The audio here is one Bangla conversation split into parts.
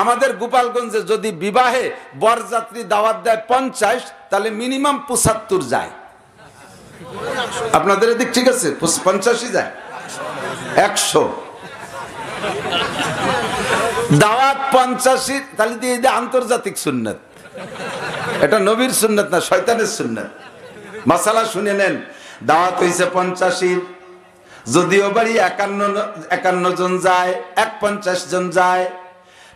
আমাদের গোপালগঞ্জে যদি বিবাহে বরযাত্রী দাওয়াত দেয় 50, তাহলে মিনিমাম 75 যায়। আপনাদের এদিক ঠিক আছে? 50ই যায়, 100 দাওয়াত 85, তাহলে দিয়ে আন্তর্জাতিক সুন্নাত। এটা নবীর সুন্নাত না, শয়তানের সুন্নাত। মাসালা শুনে নেন, দাওয়াত হইছে 85, যদিও বাড়ি 51 জন যায়, 51 জন যায়।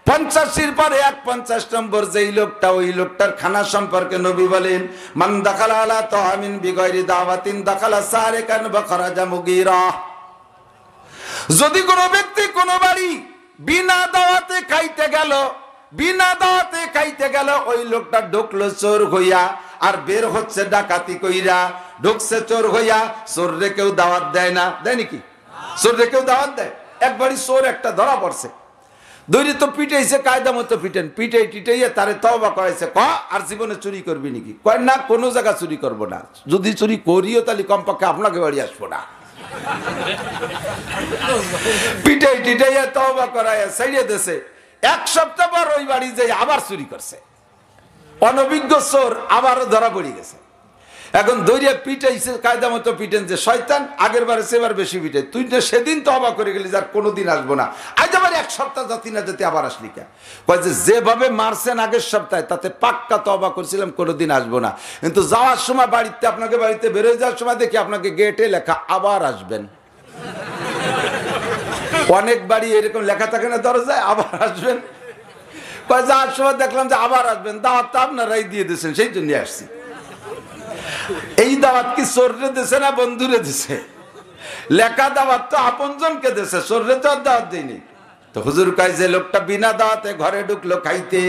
85 পরে 51 নম্বর যেই লোকটা, ওই লোকটার খানা সম্পর্কে নবী বলেন, মান দাখালা আলা তাআমিন বিগাইরি দাওয়াতিন দাখালা সারিকান ওয়া খারাজা মুগীরা। যদি কোনো ব্যক্তি কোনো বাড়ি বিনা দাওয়াতে খাইতে গেল, ওই লোকটা ঢুকলো চোর হইয়া আর বের হচ্ছে ডাকাতি কইরা। ঢুকছে চোর হইয়া, চোররে কেউ দাওয়াত দেয় না, দেয় নাকি? চোররে কেউ দাওয়াত দেয়? একবারই চোর একটা ধরা পড়ছে, দৈরে তো পিটাইছে, কায়দা মতো পিটাইয়া তারে তওবা করাইছে। আর জীবনে চুরি করবি নাকি? কয় না, কোনো জায়গা চুরি করবো না, যদি চুরি করিও তাহলে কমপক্ষে আপনাকে বাড়ি আসবো না। পিটাইয়া তওবা করাইয়া ছাইড়ে দিয়েছে। 1 সপ্তাহ পর ওই বাড়ি যাই আবার চুরি করছে, অনভিজ্ঞ চোর, আবারও ধরা পড়ে গেছে। এখন দৈরিয়া পিটাইছে, কায়দা মতো পিটেন যে শয়তান আগের বারে সেবার বেশি পিটে, তুই তো সেদিন তওবা করে গেলি যার কোনোদিন আসবো না, আজ আবার 1 সপ্তাহ জাতি না যেতে আবার আসলি কে? কয় যে যেভাবে মারছেন আগের সপ্তাহে তাতে পাক্কা তওবা করছিলাম, কোনোদিন আসবো না। কিন্তু যাওয়ার সময় বাড়িতে, আপনাকে বাড়িতে বেরোয় যাওয়ার সময় দেখি আপনাকে গেটে লেখা আবার আসবেন। অনেক বাড়ি এরকম লেখা থাকে না দরজায়, আবার আসবেন। কয় যাওয়ার সময় দেখলাম যে আবার আসবেন, দাওয়াতটা আপনারাই দিয়ে দিয়েছেন, সেই জন্য আসছি। এই দাওয়াত কি চোররে দিছে না বন্ধুরে দিছে? লেখা দাওয়াত তো আপনজনকে দিছে, চোররে তো আর দাওয়াত দেয়নি। তো হুজুর কয় যে লোকটা বিনা দাওয়াতে ঘরে ঢুকলো খাইতে,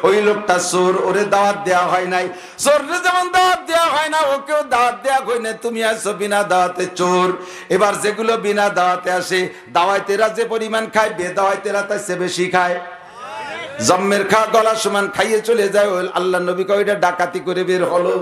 ওই লোকটা চোর, ওরে দাওয়াত দেওয়া হয় নাই। চোররে যেমন দাওয়াত দেওয়া হয় না, ওকেও দাওয়াত দেওয়া হয় না। তুমি আসছো বিনা দাওয়াতে চোর। এবার যেগুলো বিনা দাওয়াতে আসে, দাওয়াতেরা যে পরিমাণ খায়, বেদাওয়াতেরা তার চেয়ে বেশি খায়। জম্মের খা গলা সমান খাইয়ে চলে যায়, আল্লাহ নবী কয় এটা ডাকাতি করে বের হলো।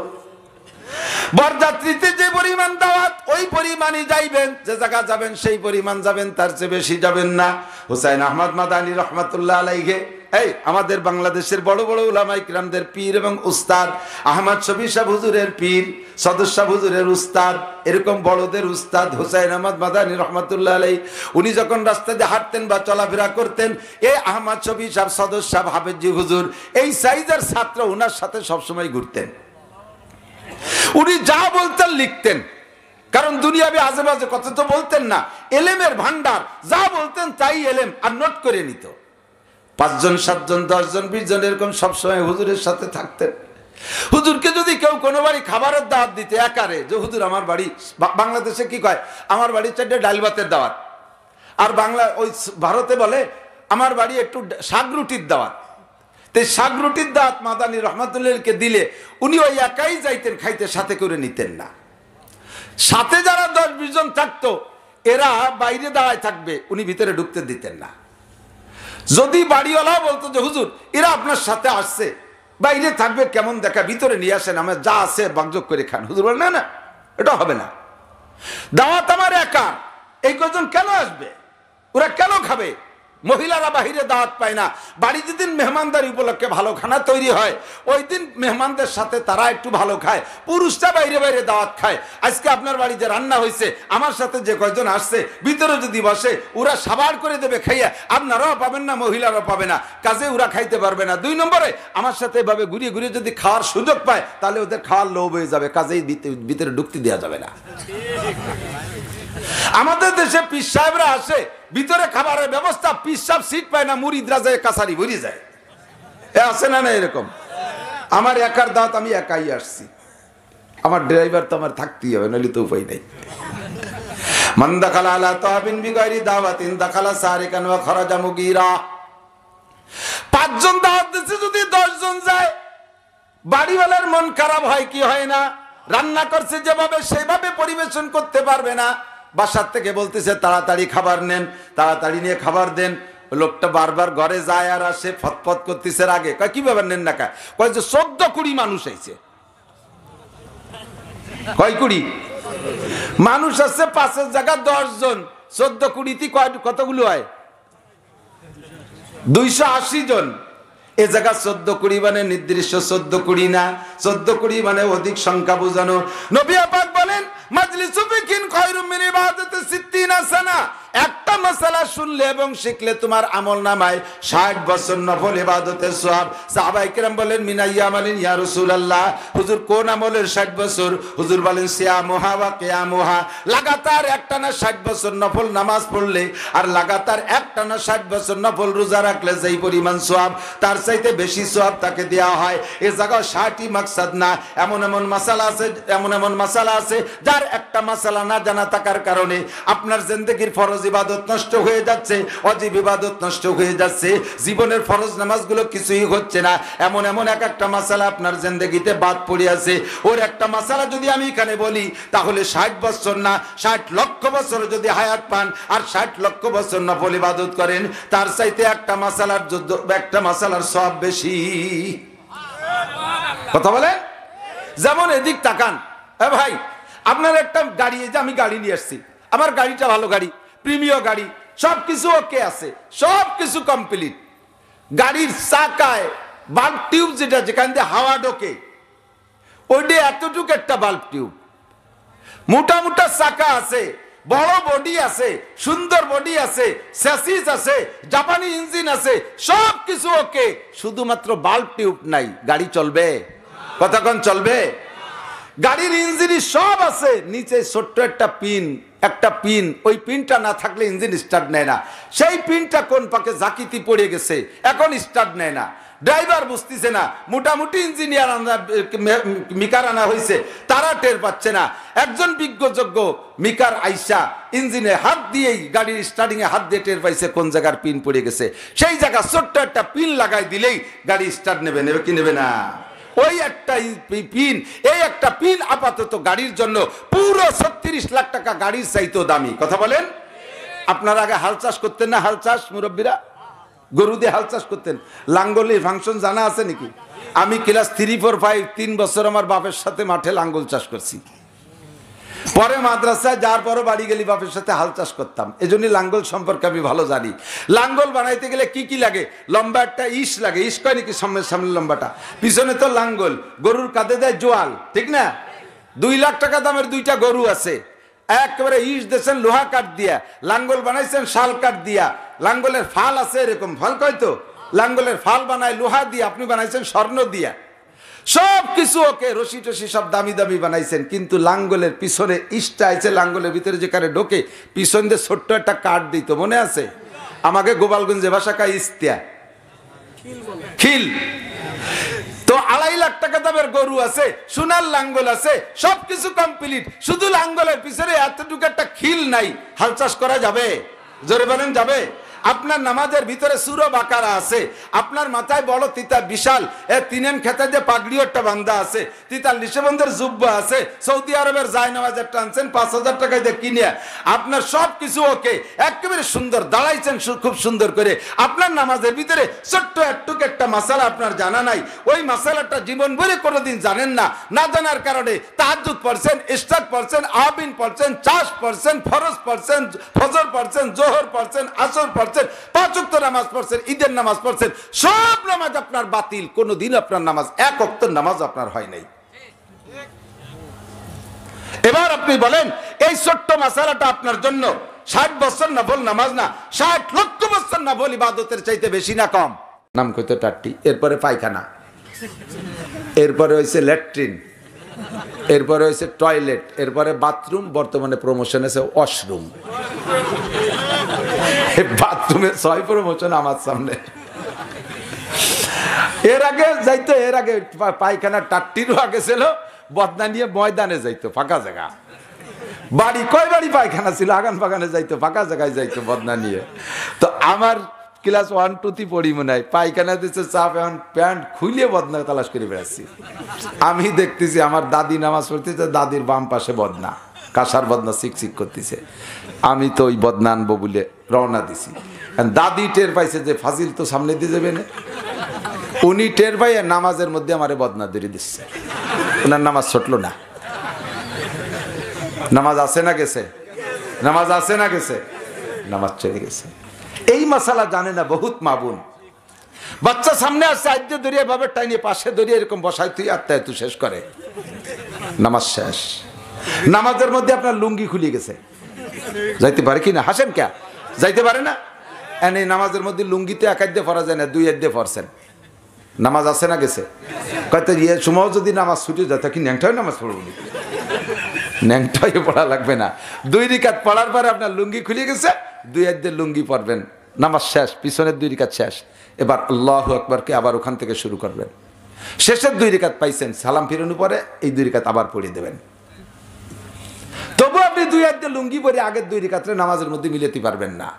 বরযাত্রীতে যে পরিমাণ দাওয়াত, ওই পরিমাণই যাইবেন, যে জায়গা যাবেন সেই পরিমাণ যাবেন, তার চেয়ে বেশি যাবেন না। হুসাইন আহমদ মাদানী রহমাতুল্লাহ আলাইহি, এই আমাদের বাংলাদেশের বড় বড় উলামা ইকরামদের পীর এবং উস্তাদ, আহমদ শফি সাহেব হুজুরের পীর, সদর সাহেব হুজুরের উস্তাদ, এরকম বড়দের উস্তাদ হুসাইন আহমদ মাদানী রহমাতুল্লাহ আলাইহি, উনি যখন রাস্তা দিয়ে হাঁটতেন বা চলাফেরা করতেন, এই আহমদ শফি সাহেব, সদর সাহেব, হাফেজি হুজুর, এই সাইজের ছাত্র ওনার সাথে সবসময় ঘুরতেন। উনি যা বলতেন লিখতেন, কারণ দুনিয়াবি আজে বাজে কথা তো বলতেন না, এলেমের ভান্ডার, যা বলতেন তাই এলেম, আর নোট করে নিত। 5 জন 7 জন 10 জন 20 জন এরকম সবসময় হুজুরের সাথে থাকতেন। হুজুরকে যদি কেউ কোনো বাড়ি খাবারের দাওয়াত দিতে একারে, যে হুজুর আমার বাড়ি, বাংলাদেশে কি কয়, আমার বাড়ি 4টে ডাল ভাতের দাওয়াত, আর বাংলা ওই ভারতে বলে আমার বাড়ি একটু শাক রুটির দাওয়াত। শাক রুটির দাওয়াত মাদানী রহমাতুল্লাহকে দিলে উনি ওই একাই যাইতেন খাইতে, সাথে করে নিতেন না। সাথে যারা 10-20 জন থাকতো, এরা বাইরে দাঁড়ায় থাকবে, উনি ভিতরে ঢুকতে দিতেন না। যদি বাড়িওয়ালা বলতো যে হুজুর এরা আপনার সাথে আসছে, বাইরে থাকবে, কেমন দেখা, ভিতরে নিয়ে আসেন, আমার যা আছে বাগযোগ করে খান, হুজুর বলেন না না, এটা হবে না, দাওয়াত আমার একা, এই কজন কেন আসবে, ওরা কেন খাবে? মহিলারা বাহিরে দাওয়াত পায় না, বাড়ি যেদিন মেহমানদারি উপলক্ষে ভালো খানা তৈরি হয়, ওই দিন মেহমানদের সাথে তারা একটু ভালো খায়, পুরুষরা বাইরে বাইরে দাওয়াত খায়। আজকে আপনার বাড়ি যে রান্না হয়েছে, আমার সাথে যে কয়জন আসছে, ভিতরে যদি বসে, ওরা সাবার করে দেবে খাইয়া, আপনারাও পাবেন না, মহিলারাও পাবে না, কাজে ওরা খাইতে পারবে না। 2 নম্বরে আমার সাথে এভাবে ঘুরিয়ে ঘুরিয়ে যদি খাওয়ার সুযোগ পায়, তাহলে ওদের খাওয়ার লোভ হয়ে যাবে, কাজেই ভিতরে ঢুকতে দেওয়া যাবে না। আমাদের দেশে পীর সাহেবরা আসে, ভিতরে খাবারের ব্যবস্থা, পীর সাহেব সিট পায় না, মুরিদরা যায় কাছারি ভরে যায়, আছে না? না এরকম। আমার একার দাওয়াত, আমি একাই আসছি, আমার ড্রাইভার তো আমার থাকতেই হবে, নইলে তো উপায় নেই। মান দাখালা আলা তাবিন বিগাইরি দাওয়াতিন দাখালা সারিকান ওয়া খারাজা মুগীরা। 5 জন দাওয়াত দিতে যদি 10 জন যায়, বাড়িওয়ালার মন খারাপ হয় কি হয় না? রান্না করছে যেভাবে, সেভাবে পরিবেশন করতে পারবে না। বাসার থেকে বলতেছে তাড়াতাড়ি খাবার নেন, তাড়াতাড়ি নিয়ে খাবার দেন। লোকটা বারবার ঘরে যায় আর আসে, ফতফত করতেছে আগে, কয় কি ব্যাপার, নেন না? কয় যে 14-20 মানুষ আইছে। কয় 20 মানুষ আছে, 5-এর জায়গা 10 জন, 14-20 কতগুলো হয়? 280 জন। এ জায়গা 14 কোটি মানে নির্দিষ্ট 14 কোটি না, 14 কোটি মানে অধিক সংখ্যা বোঝানো। নবী পাক বলেন মাজলিসু ফিকিন খায়রুম মিন ইবাদাতি 60 সানা। একটা মাসালা শুনলে এবং শিখলে তোমার আমলনামায় 60 বছর নফল ইবাদতের সওয়াব। সাহাবায়ে কেরাম বলেন মিনাইয়া আমালিন ইয়া রাসূলুল্লাহ, হুজুর কোন আমলের 60 বছর? হুজুর বলেন সিয়ামুহা ওয়া কিয়ামুহা। লাগাতার একটানা 60 বছর নফল নামাজ পড়লে আর লাগাতার একটানা 60 বছর নফল রোজা রাখলে যেই পরিমাণ সওয়াব, তার চাইতে বেশি সওয়াব তাকে দেওয়া হয়। এই জায়গায় 60ই মাকসাদ না, এমন এমন মাসালা আছে, এমন এমন মাসালা আছে যার একটা মাসালা না জানা থাকার কারণে আপনার জিন্দেগির ফরজ ইবাদত নষ্ট হয়ে যাচ্ছে, ওয়াজিব ইবাদত নষ্ট হয়ে যাচ্ছে, জীবনের ফরজ নামাজগুলো কিছুই হচ্ছে না। এমন এমন এক একটা মাসালা আপনার জিন্দেগিতে বাদ পড়ে আছে। ওর একটা মাসালা যদি আমি এখানে বলি তাহলে 60 বছর না 60 লক্ষ বছর যদি হায়াত পান আর 60 লক্ষ বছর নফল ইবাদত করেন, তার চাইতে একটা মাসালার সওয়াব বেশি। কথা বলেন? যেমন এদিক তাকান, এ ভাই আপনার একটা গাড়ি, এই যে আমি গাড়ি নিয়ে আসছি, আমার গাড়িটা ভালো গাড়ি, প্রিমিয়ার গাড়ি, সবকিছু ওকে আছে, সবকিছু কমপ্লিট। গাড়ির চাকায় বাল্ব টিউব যেটা যেখান দিয়ে হাওয়া ঢোকে ওইটা এতটুকু একটা বাল্ব টিউব, মোটা মোটা চাকা আছে, বড় বডি আছে, সুন্দর বডি আছে, স্যাসিস আছে, জাপানি ইঞ্জিন আছে, সবকিছু ওকে, শুধুমাত্র বাল্ব টিউব নাই। গাড়ি চলবে? কতক্ষণ চলবে? গাড়ির ইঞ্জিন সব আছে, নিচে ছোট্ট একটা পিন, ওই পিনটা না থাকলে ইঞ্জিন স্টার্ট নেয় না। সেই পিনটা কোন পাকে জাকিতি পড়ে গেছে, এখন স্টার্ট নেয় না। ড্রাইভার বুঝতেছে না, মোটামুটি ইঞ্জিনিয়ার মিকার আনা হয়েছে, তারা টের পাচ্ছে না। একজন বিজ্ঞযোগ্য মিকার আইসা ইঞ্জিনে হাত দিয়েই গাড়ির স্টার্টিং এ হাত দিয়ে টের পাইছে কোন জায়গার পিন পড়ে গেছে। সেই জায়গা ছোট্ট একটা পিন লাগাই দিলেই গাড়ি স্টার্ট নেবে কি নেবে না? ওই একটা পিন, এই একটা পিন আপাতত গাড়ির জন্য পুরো 36 লাখ টাকা গাড়ির চাইতেও দামি। কথা বলেন? আপনারা আগে হাল চাষ করতেন না? হাল চাষ মুরব্বীরা গরু দিয়ে হাল চাষ করতেন। লাঙ্গলের ফাংশন জানা আছে নাকি? আমি ক্লাস 3, 4, 5 3 বছর আমার বাপের সাথে মাঠে লাঙ্গল চাষ করছি। পরে মাদ্রাসায় যার পরে বাড়ি গেলি বাপের সাথে হাল চাষ করতাম, এজন্য লাঙ্গল সম্পর্কে আমি ভালো জানি। লাঙ্গল বানাইতে গেলে কি কি লাগে? লম্বা একটা ইস লাগে, ইস কয় নাকি সামনে লম্বাটা, পিছনে তো লাঙ্গল, গরুর কাঁধে দেয় জোয়াল, ঠিক না? 2 লাখ টাকা দামের 2টা গরু আছে, একেবারে ইস দিয়েছেন লোহা কাঠ দিয়া, লাঙ্গল বানাইছেন শাল কাঠ দিয়া, লাঙ্গলের ফাল আছে এরকম ফাল কয় তো, লাঙ্গলের ফাল বানায় লোহা দিয়ে, আপনি বানাইছেন স্বর্ণ দিয়া, সব কিছু ওকে, রশি টসি সব দামি দামি বানাইছেন। কিন্তু লাঙ্গলের পিছনে ইস্টা আছে, লাঙ্গলের ভিতরে যেখানে ঢোকে পিছন দিয়ে ছোট্ট একটা কাঠ দিত, মনে আছে? আমাকে গোপালগঞ্জে ভাষা কায় ইস্তিয়া, খিল। তো 2.5 লাখ টাকা দামের গরু আছে, সোনার লাঙ্গল আছে, সবকিছু কমপ্লিট, শুধু লাঙ্গলের পিছনে এতটুকু একটা খিল নাই। হাল চাষ করা যাবে? জোরে বলেন যাবে? আপনার নামাজের ভিতরে সূরা বাকারা আছে, আপনার মাথায় বড় তিতা বিশাল তিনেন খেতে যে পাগড়ি একটা বান্ধা আছে, 43 বন্ধের জুব্বা আছে, সৌদি আরবের জায়নামাজ একটা আনছেন 5000 টাকায় দিয়ে কিনে, আপনার সব কিছু ওকে, একেবারে সুন্দর দাঁড়াইছেন খুব সুন্দর করে। আপনার নামাজের ভিতরে ছোট্ট একটুক একটা মাসালা আপনার জানা নাই, ওই মাসালাটা জীবন ভরে কোনোদিন জানেন না। না জানার কারণে তাহাজ্জুদ পড়ছেন, ইশরাক পড়ছেন, আবিন পড়ছেন, চাষ পড়ছেন, ফরজ পড়ছেন, ফজর পড়ছেন, জোহর পড়ছেন, আসর পড়ছেন, 5 ওয়াক্ত নামাজ পড়ছেন, ঈদের নামাজ পড়ছেন, সব নামাজ আপনার বাতিল। কোনদিন আপনার নামাজ 1 ওয়াক্ত নামাজ আপনার হয় নাই। এবার আপনি বলেন এই ছোট্ট মাসালাটা আপনার জন্য 60 বছর নফল নামাজ না 60 লক্ষ বছর নফল ইবাদতের চাইতে বেশি না কম? নাম কইতো টাট্টি, এরপরে পায়খানা, এরপরে হইছে ল্যাট্রিন, এরপরে হইছে টয়লেট, এরপরে বাথরুম, বর্তমানে প্রমোশন আছে ওয়াশরুম। বাথরুমের 6 প্রমোশন আমার সামনে। এর আগে যাইতো, এর আগে পায়খানা টাট্টিরও আগে ছিল, বদনা নিয়ে ময়দানে যাইতো, ফাঁকা জায়গা। বাড়ি কয় বাড়ি পায়খানা ছিল, আগান বাগানে যাইতো, ফাঁকা জায়গায় যাইতো বদনা নিয়ে। তো আমার ক্লাস 1, 2 পড়ি মনে হয়, পায়খানা দিচ্ছে চাপ, এখন প্যান্ট খুলিয়ে বদনা তালাশ করে বেড়াচ্ছি। আমি দেখতেছি আমার দাদি নামাজ পড়তেছে, দাদির বাম পাশে বদনা, কাঁসার বদনা চিকচিক করতেছে। আমি তো ওই বদনা আনবো বলে রওনা দিছি। দাদি টের পাইছে যে ফাজিল তো সামনে দিয়ে যাবে না, উনি টের পাইয়ে নামাজের মধ্যে আমারে বদনা ধরে দিচ্ছে। ওনার নামাজ ছুটলো না। নামাজ আছে না গেছে? নামাজ আছে না গেছে? নামাজ চলে গেছে। এই মাসালা জানে না বহুত মা বোন। বাচ্চা সামনে আসছে, আদ্যে দড়িয়ে ভাবে টাইনে পাশে দড়িয়ে এরকম বসায় তুই আত্মায় তুই শেষ করে নামাজ শেষ। নামাজের মধ্যে আপনার লুঙ্গি খুলে গেছে, যাইতে পারে কি না? হাসেন কে? যাইতে পারে না? এই নামাজের মধ্যে লুঙ্গিতে এক আদ্যে পড়া যায় না, দুই আদ্যে পড়ছেন, নামাজ আছে না গেছে? কয়তো ইয়ে সময় যদি নামাজ ছুটে যায় তা কি ন্যাংটাই নামাজ পড়ব? ন্যাংটাই পড়া লাগবে না, 2 রিকাত পড়ার পরে আপনার লুঙ্গি খুলে গেছে, 2 আদ্যে লুঙ্গি পড়বেন, নামাজ শেষ, পিছনের 2 রিকাত শেষ। এবার আল্লাহু আকবারকে আবার ওখান থেকে শুরু করবেন। শেষের 2 রিকাত পাইছেন, সালাম ফিরানোর পরে এই 2 রিকাত আবার পড়িয়ে দেবেন। তবু আপনি 2 আদ্যে লুঙ্গি পরে আগের 2 রিকাতে নামাজের মধ্যে মিলাতে পারবেন না।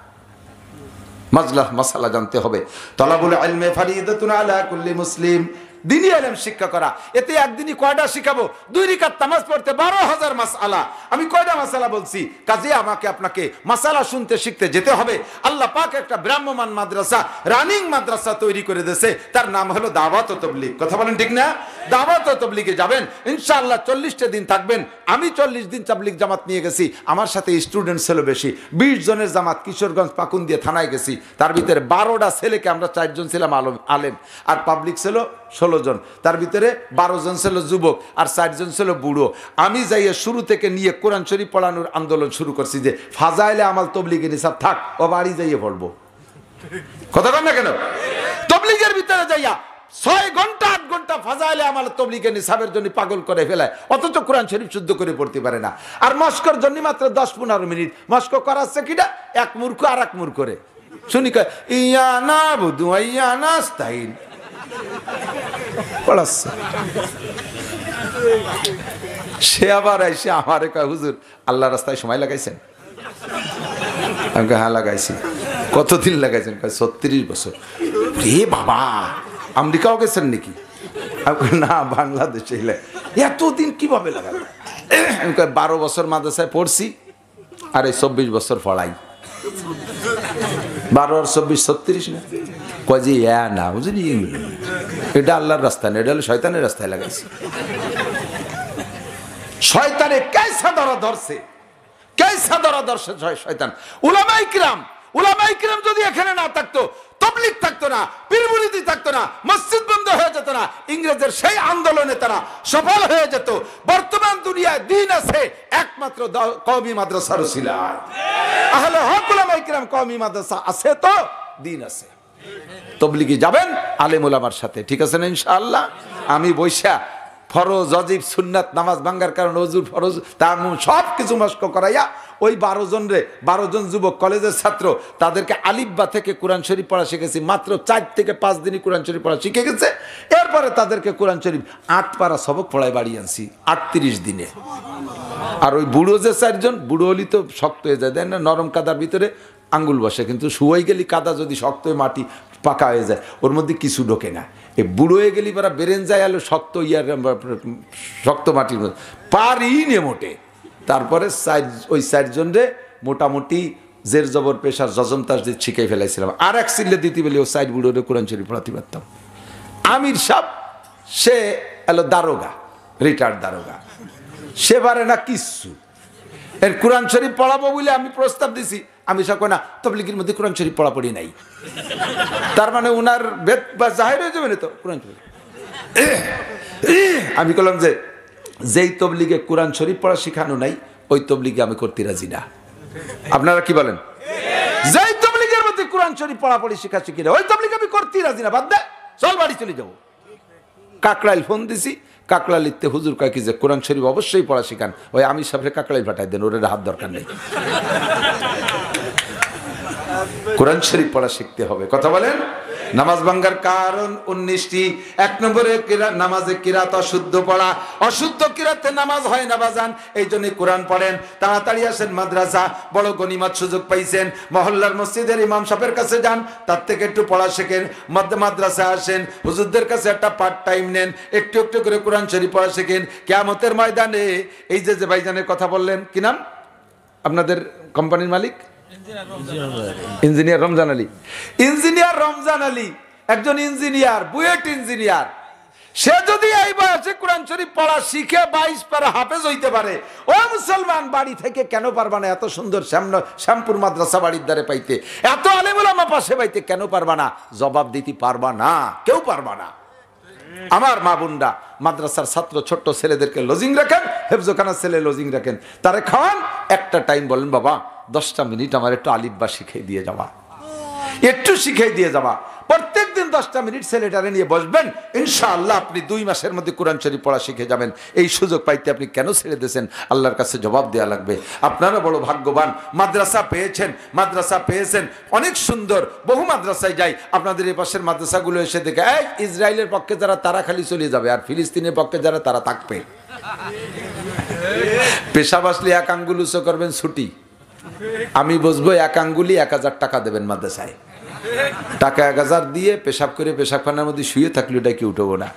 মাজলাহ মাসালা জানতে হবে। তালাবুল ইলমি ফারিদাতুন আলা কুল্লি মুসলিম, দ্বীনি ইলম শিক্ষা করা। এতে একদিনই কয়টা শিখাবো? 2 রিকাত নামাজ পড়তে 12,000 মাসআলা। আমি কয়টা মাসআলা বলছি? কাজে আমাকে আপনাকে মাসআলা শুনতে শিখতে যেতে হবে। আল্লাহ পাক একটা ব্রাহ্মমান মাদ্রাসা, রানিং মাদ্রাসা তৈরি করে দিয়েছে, তার নাম হলো দাওয়াত ও তাবলীগ। কথা বলেন ঠিক না? দাওয়াত ও তাবলীগে যাবেন ইনশাআল্লাহ, 40টা দিন থাকবেন। আমি 40 দিন তাবলীগ জামাত নিয়ে গেছি, আমার সাথে স্টুডেন্ট ছিল বেশি, 20 জনের জামাত কিশোরগঞ্জ পাকুন্দিয়া থানায় গেছি। তার ভিতরে 12টা ছেলেকে, আমরা 4 জন ছিলাম আলেম, আর পাবলিক ছিল 16 জন। তার ভিতরে 12 জন ছিল যুবক আর 4 জন ছিল বুড়ো। আমি যাইয়ে শুরু থেকে নিয়ে কোরআন শরীফ পড়ানোর আন্দোলন শুরু করছি যে ফাজাইলে আমাল তবলিগে নিসাব থাক, ও বাড়ি যাইয়ে পড়বো। কথা বল না কেন? তবলিগের ভিতরে যাইয়া 6 ঘন্টা 8 ঘন্টা ফাজাইলে আমাল তবলিগে নিসাবের জন্য পাগল করে ফেলায়, অথচ কোরআন শরীফ শুদ্ধ করে পড়তে পারে না। আর মস্কর জন্য মাত্র 10-15 মিনিট মস্ক করাচ্ছে কিনা, এক মূর্খ আর এক মূর্খ করে শুনি কয় ইয়া না বুদু ইয়া নাস্তাইন পড়াচ্ছে। সে আবার এসে আমারে কয় হুজুর আল্লাহ রাস্তায় সময় লাগাইছেন? আমি কই হ্যাঁ লাগাইছি। কতদিন লাগাইছেন? কয় 36 বছর। রে বাবা, আমেরিকাও গেছেন নাকি? আমি কই না, বাংলাদেশে। এতদিন কিভাবে লাগালেন? আমি কই 12 বছর মাদ্রাসায় পড়ছি আর এই 24 বছর পড়াই। 12 আর 24 36 না? কয় যে না বুঝলি, এটা আল্লাহর রাস্তা না, এটা হলো শয়তানের রাস্তায় লাগাইছে। শয়তানে কেসা ধরা ধরছে, কেসা ধরা ধরছে শয়তান। উলামায়ে কিরাম যদি এখানে না থাকতো, তাবলীগ থাকতো না, পীর মুরিদি থাকতো না, মসজিদ বন্ধ হয়ে যেত না, ইংরেজের সেই আন্দোলনে তারা সফল হয়ে যেত। বর্তমান দুনিয়ায় দিন আছে একমাত্র কওমি মাদ্রাসার উসিলায়। আহলে হক উলামায়ে কিরাম কওমি মাদ্রাসা আছে তো দিন আছে। তাবলীগে যাবেন আলেম ওলামার সাথে, ঠিক আছে না ইনশাআল্লাহ? আমি বৈশা ফরজ ওয়াজিব সুন্নাত নামাজ ভাঙ্গার কারণে ওযুর ফরজ তায়াম্মুম সব কিছু মস্ক করাইয়া ওই 12 জন যুবক কলেজের ছাত্র, তাদেরকে আলিফ বা থেকে কোরআন শরীফ পড়া শিখেছি। মাত্র 4 থেকে 5 দিনই কোরআন শরীফ পড়া শিখে গেছে। এরপরে তাদেরকে কোরআন শরীফ 8 পারা সবক পড়ায় বাড়ি আনছি 38 দিনে। আর ওই বুড়ো যে 4 জন, বুড়ো হলি তো শক্ত হয়ে যায়, দেন না? নরম কাদার ভিতরে আঙ্গুল বসে, কিন্তু শুয়াই গেলি কাদা যদি শক্ত হয়ে মাটি পাকা হয়ে যায়, ওর মধ্যে কিছু ঢোকে না। এই বুড়ো হয়ে গেলি পরা বেরেন যায় আলো শক্ত শক্ত মাটির মধ্যে পারি নে মোটে। তারপরে ওই 4 জন রে মোটামুটি জের জবর পেশার জজম তাসদিদ শিখাই ফেলাইছিলাম। আর এক সিলে দিতে বলে ও 4 বুড়ো রে কোরআন শরীফ পড়াতে পারতাম। আমির সাহেব সে এলো দারোগা, রিটায়ার্ড দারোগা, সে পারে না কিচ্ছু। এর কোরআন শরীফ পড়াবো বলে আমি প্রস্তাব দিছি, আমি সব না তাবলীগের মধ্যে কোরআন শরীফ পড়াপড়ি নাই। তার মানে উনার বেদ বা জাহির হয়ে যাবে না তো কোরআন শরীফ। আমি বললাম যে যেই তাবলীগে কোরআন শরীফ পড়া শেখানো নাই ওই তাবলীগে আমি করতে রাজি না। আপনারা কি বলেন? যেই তাবলীগের মধ্যে কোরআন শরীফ পড়াপড়ি শেখা শিখি না ওই তাবলীগে আমি করতে রাজি না, বাদ দে, চল বাড়ি চলে যাবো। কাকরাইল ফোন দিছি, কাকরাইলিতে হুজুর কয় কি যে কোরআন শরীফ অবশ্যই পড়া শিখান, ওই আমি সামনে কাকরাইল পাঠাই দেন, ওর হাত দরকার নেই। কোরআন শরীফ পড়া শিখতে হবে। কথা বলেন? নামাজ ভাঙ্গার কারণ 19টি। 1 নম্বরে নামাজে কিরাত অশুদ্ধ পড়া, অশুদ্ধ কিরাতে নামাজ হয় না বাজান। এই জন্য কোরআন পড়েন, তাড়াতাড়ি আসেন মাদ্রাসা, বড় গনিমত সুযোগ পাইছেন। মহল্লার মসজিদের ইমাম সাহেবের কাছে যান, তার থেকে একটু পড়া শেখেন। মাদ্রাসা আসেন, হুজুরদের কাছে একটা পার্ট টাইম নেন, একটু একটু করে কোরআন শরীফ পড়া শেখেন। কিয়ামতের ময়দানে এই যে ভাইজানের কথা বললেন, কি নাম আপনাদের কোম্পানির মালিক? ইঞ্জিনিয়ার রমজান আলী। ইঞ্জিনিয়ার রমজান আলী একজন ইঞ্জিনিয়ার, বুয়েট ইঞ্জিনিয়ার। সে যদি এই বয়সে কোরআন শরীফ পড়া শিখে 22 পারা হাফেজ হইতে পারে, ও মুসলমান বাড়ি থেকে কেন পারবা না এত সুন্দর শ্যামপুর মাদ্রাসা বাড়ির দ্বারে পাইতে, এত আলেম ওলামা পাশে পাইতে কেন পারবা না? জবাব দিতে পারবা না, কেউ পারবা না। আমার মা বোনরা মাদ্রাসার ছাত্র ছোট্ট ছেলেদেরকে লজিং রাখেন, হেফজখানার ছেলে লজিং রাখেন, তারে খাওয়ান। একটা টাইম বলেন বাবা 10টা মিনিট আমার একটু আলিফ বা শিখাই দিয়ে যাওয়া, একটু শিখাই দিয়ে যাওয়া। প্রত্যেক দিন 10টা মিনিট ছেলেটারে নিয়ে বসবেন, ইনশাআল্লাহ আপনি 2 মাসের মধ্যে কোরআন শরীফ পড়া শিখে যাবেন। এই সুযোগ পাইতে আপনি কেন ছেড়ে দিয়েছেন? আল্লাহর কাছে জবাব দেওয়া লাগবে। আপনারা বড় ভাগ্যবান, মাদ্রাসা পেয়েছেন, মাদ্রাসা পেয়েছেন, অনেক সুন্দর। বহু মাদ্রাসায় যাই, আপনাদের এই পাশের মাদ্রাসাগুলো এসে দেখে এই ইসরায়েলের পক্ষে যারা তারা খালি চলে যাবে, আর ফিলিস্তিনের পক্ষে যারা তারা থাকবে। পেশাব আসলে 1 আঙ্গুল উঁচু করবেন ছুটি, আমি বসবো 1 আঙ্গুলি 1000 টাকা দেবেন মাদ্রাসায়। টাকা 1000 দিয়ে পেশাব করে পেশাবখানার মধ্যে শুয়ে থাকলে ওটা কি উঠবো না,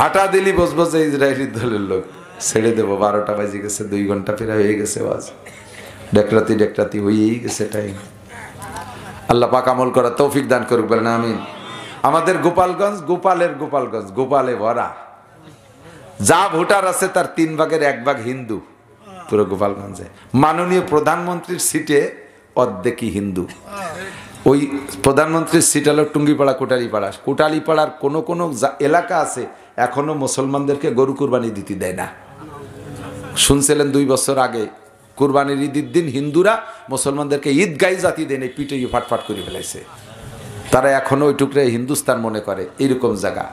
হাঁটা দিলি বসবো যে ইসরায়েলি দলের লোক। ছেড়ে দেবো, 12টা বাজে গেছে, 2 ঘন্টা ফেরা হয়ে গেছে, বাজ ডেকরাতি হয়েই গেছে টাইম। আল্লাহ পাক আমল করা তৌফিক দান করুক, বলেন আমিন। আমাদের গোপালগঞ্জ গোপালে ভরা, যা ভোটার আছে তার 3 ভাগের 1 ভাগ হিন্দু পুরো গোপালগঞ্জে। মাননীয় প্রধানমন্ত্রীর সিটে অর্ধেকই হিন্দু। ওই প্রধানমন্ত্রীর সিট হলো টুঙ্গিপাড়া, কোটালীপাড়ার কোনো এলাকা আছে এখনো মুসলমানদেরকে গরু কুরবানি দিতে দেয় না। শুনছিলেন 2 বছর আগে কুরবানির ঈদের দিন হিন্দুরা মুসলমানদেরকে ঈদগাহী জাতি দেন, পিঠে ফাটফাট করে ফেলাইছে। তারা এখনো ওই টুকরে হিন্দুস্তান মনে করে, এইরকম জায়গা।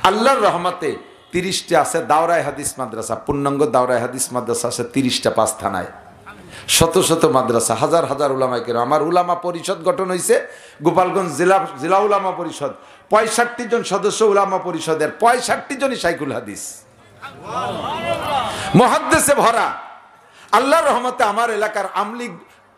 আল্লাহর রহমতে 30টা আছে দাওরায়ে হাদিস মাদ্রাসা, পূর্ণাঙ্গ দাওরায়ে হাদিস মাদ্রাসা আছে 30টা 5 থানায়, শত শত মাদ্রাসা, হাজার হাজার উলামায়ে কেরাম। আমার উলামা পরিষদ গঠন হয়েছে গোপালগঞ্জ জেলা উলামা পরিষদ, 65 জন সদস্য উলামা পরিষদের, 65 জনই শাইখুল হাদিস, মুহাদ্দিসে ভরা। আল্লাহর রহমতে আমার এলাকার আমলি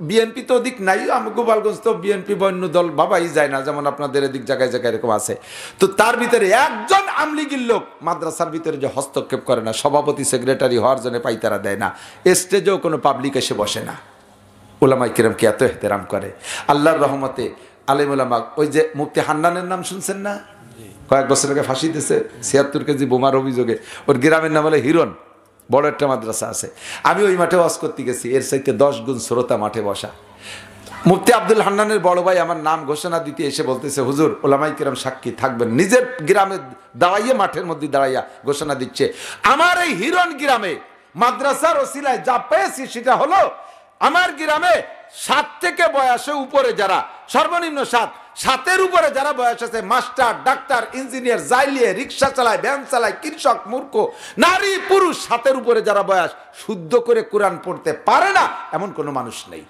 বিএনপি তো অধিক নাই, গোপালগঞ্জ তো বিএনপি বন্য দল বাবাই যায় না, যেমন আপনাদের এদিক জায়গায় জায়গায় এরকম আছে। তো তার ভিতরে একজন আমলিগির লোক মাদ্রাসার ভিতরে যে হস্তক্ষেপ করে না, সভাপতি সেক্রেটারি হওয়ার জন্য পাইতারা দেয় না, স্টেজেও কোনো পাবলিক এসে বসে না। উলামায়ে কিরামকে এত এহতেরাম করে আল্লাহর রহমতে। আলেম উলামা, ওই যে মুফতি হান্নানের নাম শুনছেন না, কয়েক বছর আগে ফাঁসি দিয়েছে 76 কেজি বোমার অভিযোগে। ওর গ্রামের নাম হলো হিরণ, বড় একটা মাদ্রাসা আছে। আমি ওই মাঠে ওয়াজ করতে গেছি, এর চাইতে 10 গুণ শ্রোতা মাঠে বসা। মুফতি আব্দুল হান্নানের বড় ভাই আমার নাম ঘোষণা দিতে এসে বলতেছে, হুজুর উলামায়ে কিরাম সাক্ষী থাকবেন। নিজের গ্রামে দাঁড়াইয়ে, মাঠের মধ্যে দাঁড়াইয়া ঘোষণা দিচ্ছে, আমার এই হিরণ গ্রামে মাদ্রাসার ওসিলায় যা পেয়েছি সেটা হলো আমার গ্রামে 7 থেকে বয়সে উপরে যারা, সর্বনিম্ন 7-এর উপরে যারা বয়স আছে, মাস্টার, ডাক্তার, ইঞ্জিনিয়ার, জাইলিয়ে, রিক্সা চালায়, ভ্যান চালায়, কৃষক, মূর্খ, নারী, পুরুষ, 7-এর উপরে যারা বয়স শুদ্ধ করে কোরআন পড়তে পারে না এমন কোনো মানুষ নেই।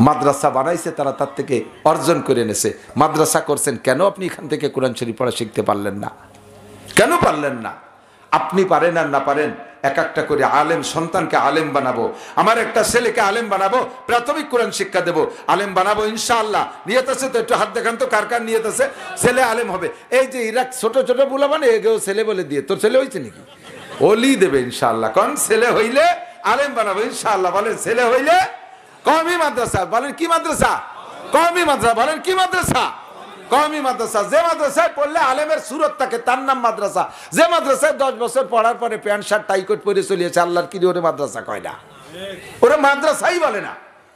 মাদ্রাসা বানাইছে তারা, তার থেকে অর্জন করে এনেছে। মাদ্রাসা করছেন কেন? আপনি এখান থেকে কোরআন শরীফ পড়া শিখতে পারলেন না, কেন পারলেন না? আপনি পারেন আর না পারেন, একটা করে আলেম সন্তানকে আলেম বানাবো। আমার একটা ছেলেকে আলেম বানাবো, প্রাথমিক কোরআন শিক্ষা দেবো, আলেম বানাবো ইনশাআল্লাহ। নিয়ত আছে তো? একটু হাত দেখান তো কার কার নিয়ত আছে ছেলে আলেম হবে। এই যে ইরাক ছোট ছোট বুলা মানে এগেও ছেলে বলে দিয়ে, তোর ছেলে হয়েছে নাকি? ওলি দেবে ইনশাআল্লাহ। কোন ছেলে হইলে আলেম বানাবো ইনশাআল্লাহ। বলেন ছেলে হইলে কওমি মাদ্রাসা। বলেন কি মাদ্রাসা? কওমি মাদ্রাসা। বলেন কি মাদ্রাসা? কওমি মাদ্রাসা। যে মাদ্রাসায় পড়লে আলেমের সুরত থাকে তার নাম মাদ্রাসা। যে মাদ্রাসায় 10 বছর পড়ার পরে প্যান্ট শার্ট টাই কোট পরে চলিয়েছে, আল্লাহর কি ওরে মাদ্রাসা কয় না, ওরে মাদ্রাসাই বলে না।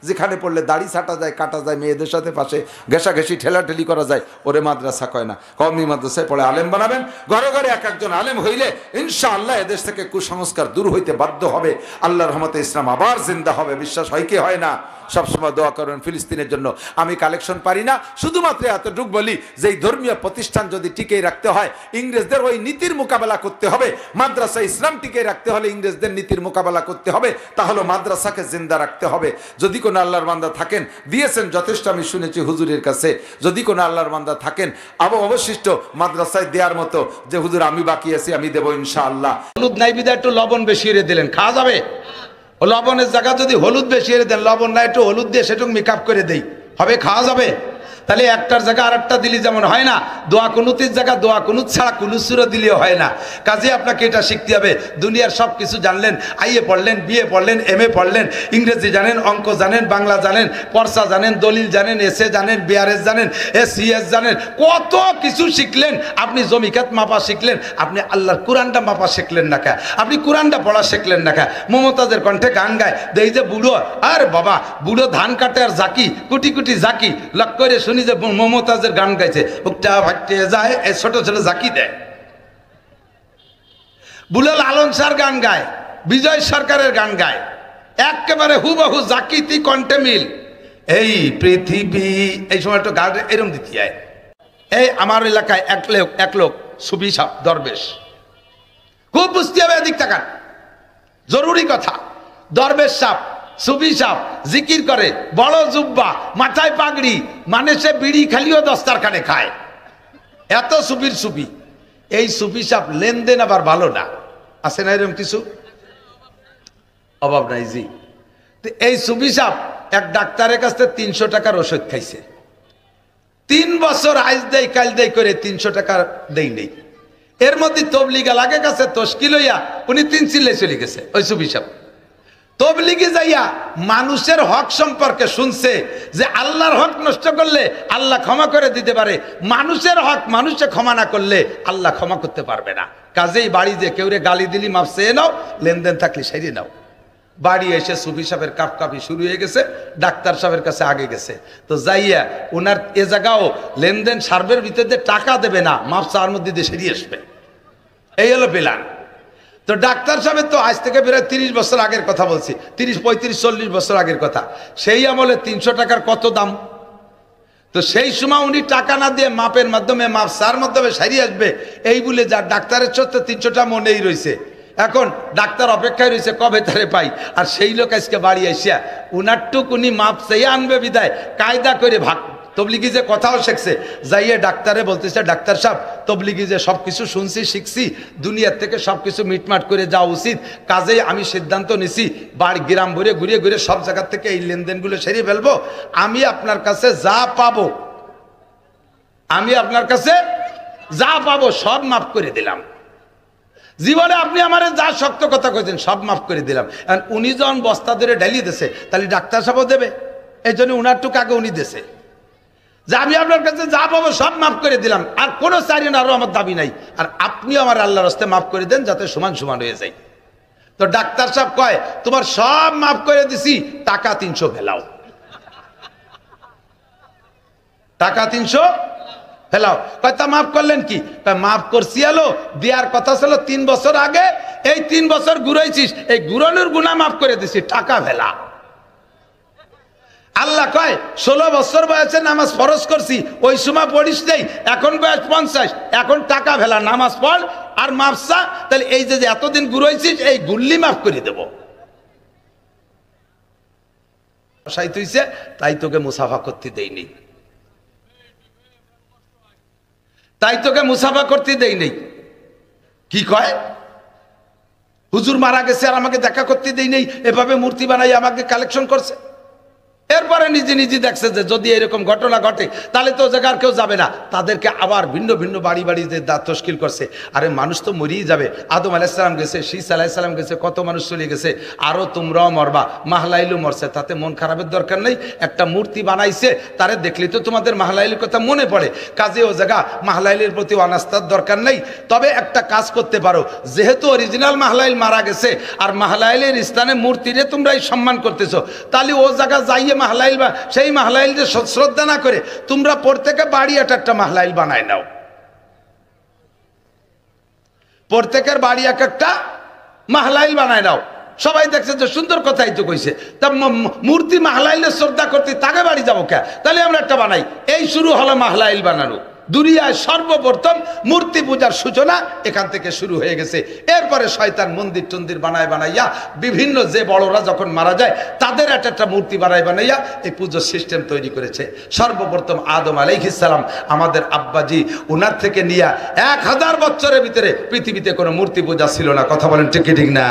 যেখানে পড়লে দাড়ি ছাটা যায়, কাটা যায়, মেয়েদের সাথে পাশে ঘেঁষাঘেঁষি ঠেলাঠেলি করা যায়, ওরে মাদ্রাসা কয় না। কওমি মাদ্রাসায় পড়ে আলেম বানাবেন। ঘরে ঘরে এক একজন আলেম হইলে ইনশাআল্লাহ এদেশ থেকে কুসংস্কার দূর হইতে বাধ্য হবে। আল্লাহর রহমতে ইসলাম আবার জিন্দা হবে। বিশ্বাস হয় কি হয় না? সবসময় দোয়া করবেন ফিলিস্তিনের জন্য। আমি কালেকশন পারি না, শুধুমাত্র এতটুকু বলি যে এই ধর্মীয় প্রতিষ্ঠান যদি টিকে রাখতে হয়, ইংরেজদের ওই নীতির মোকাবেলা করতে হবে। মাদ্রাসা ইসলাম টিকে রাখতে হলে ইংরেজদের নীতির মোকাবেলা করতে হবে, তাহলে মাদ্রাসাকে জিন্দা রাখতে হবে। যদি কোনো আল্লাহর বান্দা থাকেন, দিয়েছেন যথেষ্ট, আমি শুনেছি হুজুরের কাছে, যদি কোনো আল্লাহর বান্দা থাকেন আবার অবশিষ্ট মাদ্রাসায় দেওয়ার মতো, যে হুজুর আমি বাকি আছি আমি দেবো ইনশাআল্লাহ। হলুদ নাই বিদায় একটু লবণ বেশি দিলেন, খাওয়া যাবে? লবণের জায়গা যদি হলুদ বেশি দেন, লবণ না একটু হলুদ দিয়ে সেটুকু মেকআপ করে দেই, হবে? খাওয়া যাবে? তাহলে একটার জায়গা আর একটা দিলে যেমন হয় না, দোয়া কুনুতের জায়গা দোয়া কুনুত ছাড়া কুলুসুরও দিলেও হয় না। কাজে আপনাকে এটা শিখতে হবে। দুনিয়ার সব কিছু জানলেন, আইএ পড়লেন, বিএ পড়লেন, এমএ পড়লেন, ইংরেজি জানেন, অঙ্ক জানেন, বাংলা জানেন, পর্সা জানেন, দলিল জানেন, এসএ জানেন, বিআরএস জানেন, এসিএস জানেন, কত কিছু শিখলেন। আপনি জমিকাত মাপা শিখলেন, আপনি আল্লাহর কোরআনটা মাপা শিখলেন না কে? আপনি কোরআনটা পড়া শিখলেন না কে? মমতাজের কণ্ঠে গান গায়, দেই যে বুড়ো, আর বাবা বুড়ো ধান কাটে আর জাকি কুটি কুটি জাকি, লক করে শুনি যে মমতাজের গান গাইছে, উকটা ভাটতে যায়, এই ছোট ছোট জাকি দেয়। বুড়ো লালন সার গান গায়, বিজয় সরকারের গান গায়, একেবারে হুবহু জাকিতি কণ্ঠে মিল। এই পৃথিবী, এই সময় একটু গান এরম দিতে হয়। এই আমার এলাকায় এক লোক সুফি সাহেব দরবেশ, খুব বুঝতে হবে, এদিক তাকান, জরুরি কথা। দরবেশ সাহেব, সুফি সাহেব জিকির করে, বড় জুব্বা, মাথায় পাগড়ি, মানে সে বিড়ি খালিও দস্তারখানে খায়, এত সুফির সুফি। এই সুফি সাহেব লেনদেন আবার ভালো না, আছে না এরকম কিছু? অভাব নাই জি। তো এই সুফি সাহেব এক ডাক্তারের কাছ থেকে 300 টাকার ওষুধ খাইছে, 3 বছর আইজ দেয় কাল দেয় করে 300 টাকা দেই নেই। এর মধ্যে তবলিগা লাগে গেছে, তশকিল হইয়া উনি 3 চিল্লে চলে গেছে। ওই সুফি সাহেব তবলিগে যাইয়া মানুষের হক সম্পর্কে শুনছে যে আল্লাহর হক নষ্ট করলে আল্লাহ ক্ষমা করে দিতে পারে, মানুষের হক মানুষে ক্ষমা না করলে আল্লাহ ক্ষমা করতে পারবে না। কাজেই বাড়ি যে কেউরে গালি দিলি মাপ চেয়ে নাও, লেনদেন থাকলে সেরিয়ে নাও। বাড়ি এসে সুফি সাহেবের কাপকাপি শুরু হয়ে গেছে, ডাক্তার সাহেবের কাছে আগে গেছে। তো যাইয়া ওনার এ জায়গাও লেনদেন সার্ভের ভিতরে টাকা দেবে না, মাপ চাওয়ার মধ্যে দিয়ে সেরিয়ে আসবে। এই হলো প্ল্যান। তো ডাক্তার সাহেবের তো আজ থেকে প্রায় 30 বছর আগের কথা বলছি, 30, 35, 40 বছর আগের কথা। সেই আমলে 300 টাকার কত দাম। তো সেই সময় উনি টাকা না দিয়ে মাপের মাধ্যমে, মাপ চার মাধ্যমে সারিয়ে আসবে, এই বলে যা ডাক্তারের সত্ত্বে 300টা মনেই রয়েছে। এখন ডাক্তার অপেক্ষায় রয়েছে কবে তারে পাই। আর সেই লোক আজকে বাড়ি আসিয়া উনার টুক উনি মাপ চেয়ে আনবে বিদায় কায়দা করে ভাগ। তবলিগি যে কথাও শিখছে, যাইয়ে ডাক্তারে বলতেছে, ডাক্তার সাহেব তবলিগি যে সব কিছু শুনছি শিখছি, দুনিয়ার থেকে সব কিছু মিটমাট করে যাওয়া উচিত। কাজেই আমি সিদ্ধান্ত নিছি বাড়ি গ্রাম ভরে ঘুরিয়ে ঘুরে সব জায়গার থেকে এই লেনদেনগুলো সেরিয়ে ফেলবো। আমি আপনার কাছে যা পাবো, আমি আপনার কাছে যা পাবো সব মাফ করে দিলাম। জীবনে আপনি আমার যা শক্ত কথা কইছেন সব মাফ করে দিলাম। উনি যখন বস্তা ধরে ঢালিয়ে দিছে, তাহলে ডাক্তার সাহেবও দেবে। এই জন্য উনার টুক আগে উনি দিছে যে আমি আপনার কাছে যা পাবো সব মাফ করে দিলাম, আর কোনো চারিন আরো আমার দাবি নাই, আর আপনিও আমার আল্লাহর রাস্তায় মাফ করে দেন যাতে সমান সমান হয়ে যায়। তো ডাক্তার সাহেব কয়, তোমার সব মাফ করে দিছি, টাকা 300 ফেলাও, টাকা 300 ফেলাও। কয় তা মাফ করলেন কি? মাফ করছি এলো, দেওয়ার কথা ছিল 3 বছর আগে, এই 3 বছর ঘুরাইছিস, এই ঘুরানোর গুনাহ মাফ করে দিছি, টাকা ফেলা। আল্লাহ কয় 16 বছর বয়সে নামাজ ফরজ করছি, ওই সময় পড়িস নেই, এখন বয়স 50, এখন টাকা ফেলা, নামাজ পড় আর মাফ চা। তাহলে এই যে এতদিন ঘুরাইছিস, এই গুল্লি মাফ করে দেব। তাই তোকে মুসাফা করতে দেয়নি, তাই তোকে মুসাফা করতে দেই নেই। কি কয়? হুজুর মারা গেছে আর আমাকে দেখা করতে দেই নেই, এভাবে মূর্তি বানাই আমাকে কালেকশন করছে। এরপরে নিজে নিজে দেখছে যে যদি এরকম ঘটনা ঘটে তাহলে তো জায়গার কেউ যাবে না, তাদেরকে আবার ভিন্ন ভিন্ন বাড়ি বাড়ি যে তশকিল করছে। আরে মানুষ তো মরিয়ে যাবে, আদম আলাইসালাম গেছে, শীস আলাইসালাম গেছে, কত মানুষ চলে গেছে, আরো তোমরাও মরবা, মাহলাইলু মরছে, তাতে মন খারাপের দরকার নেই। একটা মূর্তি বানাইছে, তারে দেখলে তো তোমাদের মাহলাইলের কথা মনে পড়ে, কাজে ও জায়গা মাহলাইলের প্রতি অনাস্থার দরকার নেই। তবে একটা কাজ করতে পারো, যেহেতু অরিজিনাল মাহলাইল মারা গেছে আর মাহলাইলের স্থানে মূর্তিরে তোমরাই সম্মান করতেছো, তাহলে ও জায়গা যাইয়ে মাহলাইল বা সেই মাহলাইল যে শ্রদ্ধা না করে তোমরা প্রত্যেকে বাড়ি একটা মাহলাইল বানায় নাও, প্রত্যেকের বাড়ি একটা মাহলাইল বানায় নাও। সবাই দেখছে যে সুন্দর কথাই তো কইছে, তা মূর্তি মাহলাইলের শ্রদ্ধা করতে তাকে বাড়ি যাবো কে? তাহলে আমরা একটা বানাই। এই শুরু হলো মাহলাইল বানানো। দুনিয়ায় সর্বপ্রথম মূর্তি পূজার সূচনা এখান থেকে শুরু হয়ে গেছে। এরপরে শয়তান মন্দির টন্দির বানাইয়া বিভিন্ন যে বড়রা যখন মারা যায় তাদের একটা মূর্তি বানাইয়া এই পুজোর সিস্টেম তৈরি করেছে। সর্বপ্রথম আদম আলাইহিস সালাম আমাদের আব্বাজি, উনার থেকে নিয়ে 1000 বছরের ভিতরে পৃথিবীতে কোনো মূর্তি পূজা ছিল না। কথা বলেন ঠিক ঠিক না?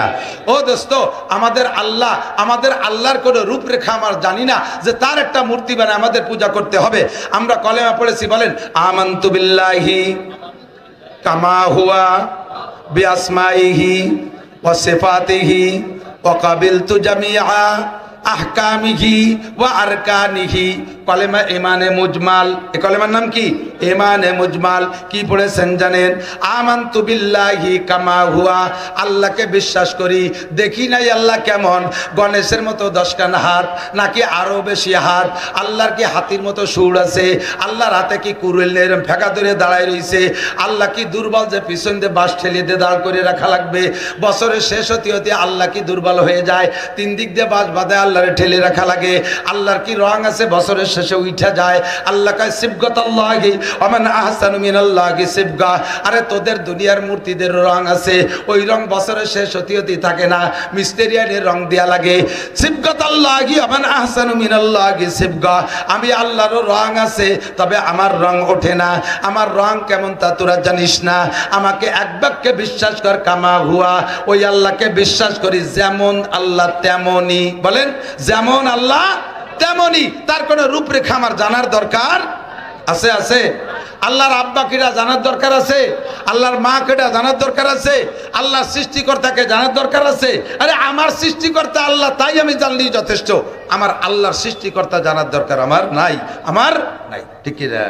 ও দোস্ত, আমাদের আল্লাহর কোনো রূপরেখা আমরা জানি না যে তার একটা মূর্তি বানায় আমাদের পূজা করতে হবে। আমরা কলেমা পড়েছি, বলেন আমানতু বিল্লাহি কামা হুয়া বিআসমাইহি ওয়া সিফাতিহি ওয়া কাবিলতু জামিআ আহকামিহি ওয়া আরকানিহি। কলেমা ইমানে মুজমাল। এই কলেমার নাম কি? ইমানে মুজমাল। কি পড়েছেন জানেন? আমানতু বিল্লাহি কামা হুয়া, আল্লাহকে বিশ্বাস করি, দেখি নাই আল্লাহ কেমন, গণেশের মতো 10খানা হাত নাকি আরো বেশি হাত, আল্লাহর কি হাতির মতো সুর আছে, আল্লাহর হাতে কি কুড়েলের ফেঁকা ধরে দাঁড়ায় রয়েছে, আল্লাহ কি দুর্বল যে পিছন দিয়ে বাস ঠেলিয়ে দিয়ে দাঁড় করে রাখা লাগবে, বছরের শেষ হতে হতে আল্লাহ কি দুর্বল হয়ে যায়, 3 দিক দিয়ে বাস বাঁধে আল্লাহরে ঠেলে রাখা লাগে, আল্লাহর কি রং আছে বছরের শেষে উঠা যায়, আল্লাহ কয় সিবগাতাল্লাহি ওয়া মান আহসানু মিনাল্লাহি সিবগা। আরে তোদের দুনিয়ার মূর্তিদের রং আছে, ওই রং বছরের শেষ হতে হতে থাকে না, মিস্টেরিয়ানের রং দেয়া লাগে। সিবগাতাল্লাহি ওয়া মান আহসানু মিনাল্লাহি সিবগা, আমি আল্লাহরও রং আছে, তবে আমার রং ওঠে না। আমার রং কেমন তা তোরা জানিস না, আমাকে এক বাক্যে বিশ্বাস কর, কামা হুয়া, ওই আল্লাহকে বিশ্বাস করি যেমন আল্লাহ তেমনই। বলেন যেমন আল্লাহ তেমনই। তার কোনো রূপরেখা আমার জানার দরকার আছে? আছে? আল্লাহর আব্বা কিরা জানার দরকার আছে? আল্লাহর মা কিরা জানার দরকার আছে? আল্লাহর সৃষ্টিকর্তাকে জানার দরকার আছে? আরে আমার সৃষ্টিকর্তা আল্লাহ, তাই আমি জানলেই যথেষ্ট। আমার আল্লাহর সৃষ্টিকর্তা জানার দরকার আমার নাই, আমার নাই। ঠিক কি না?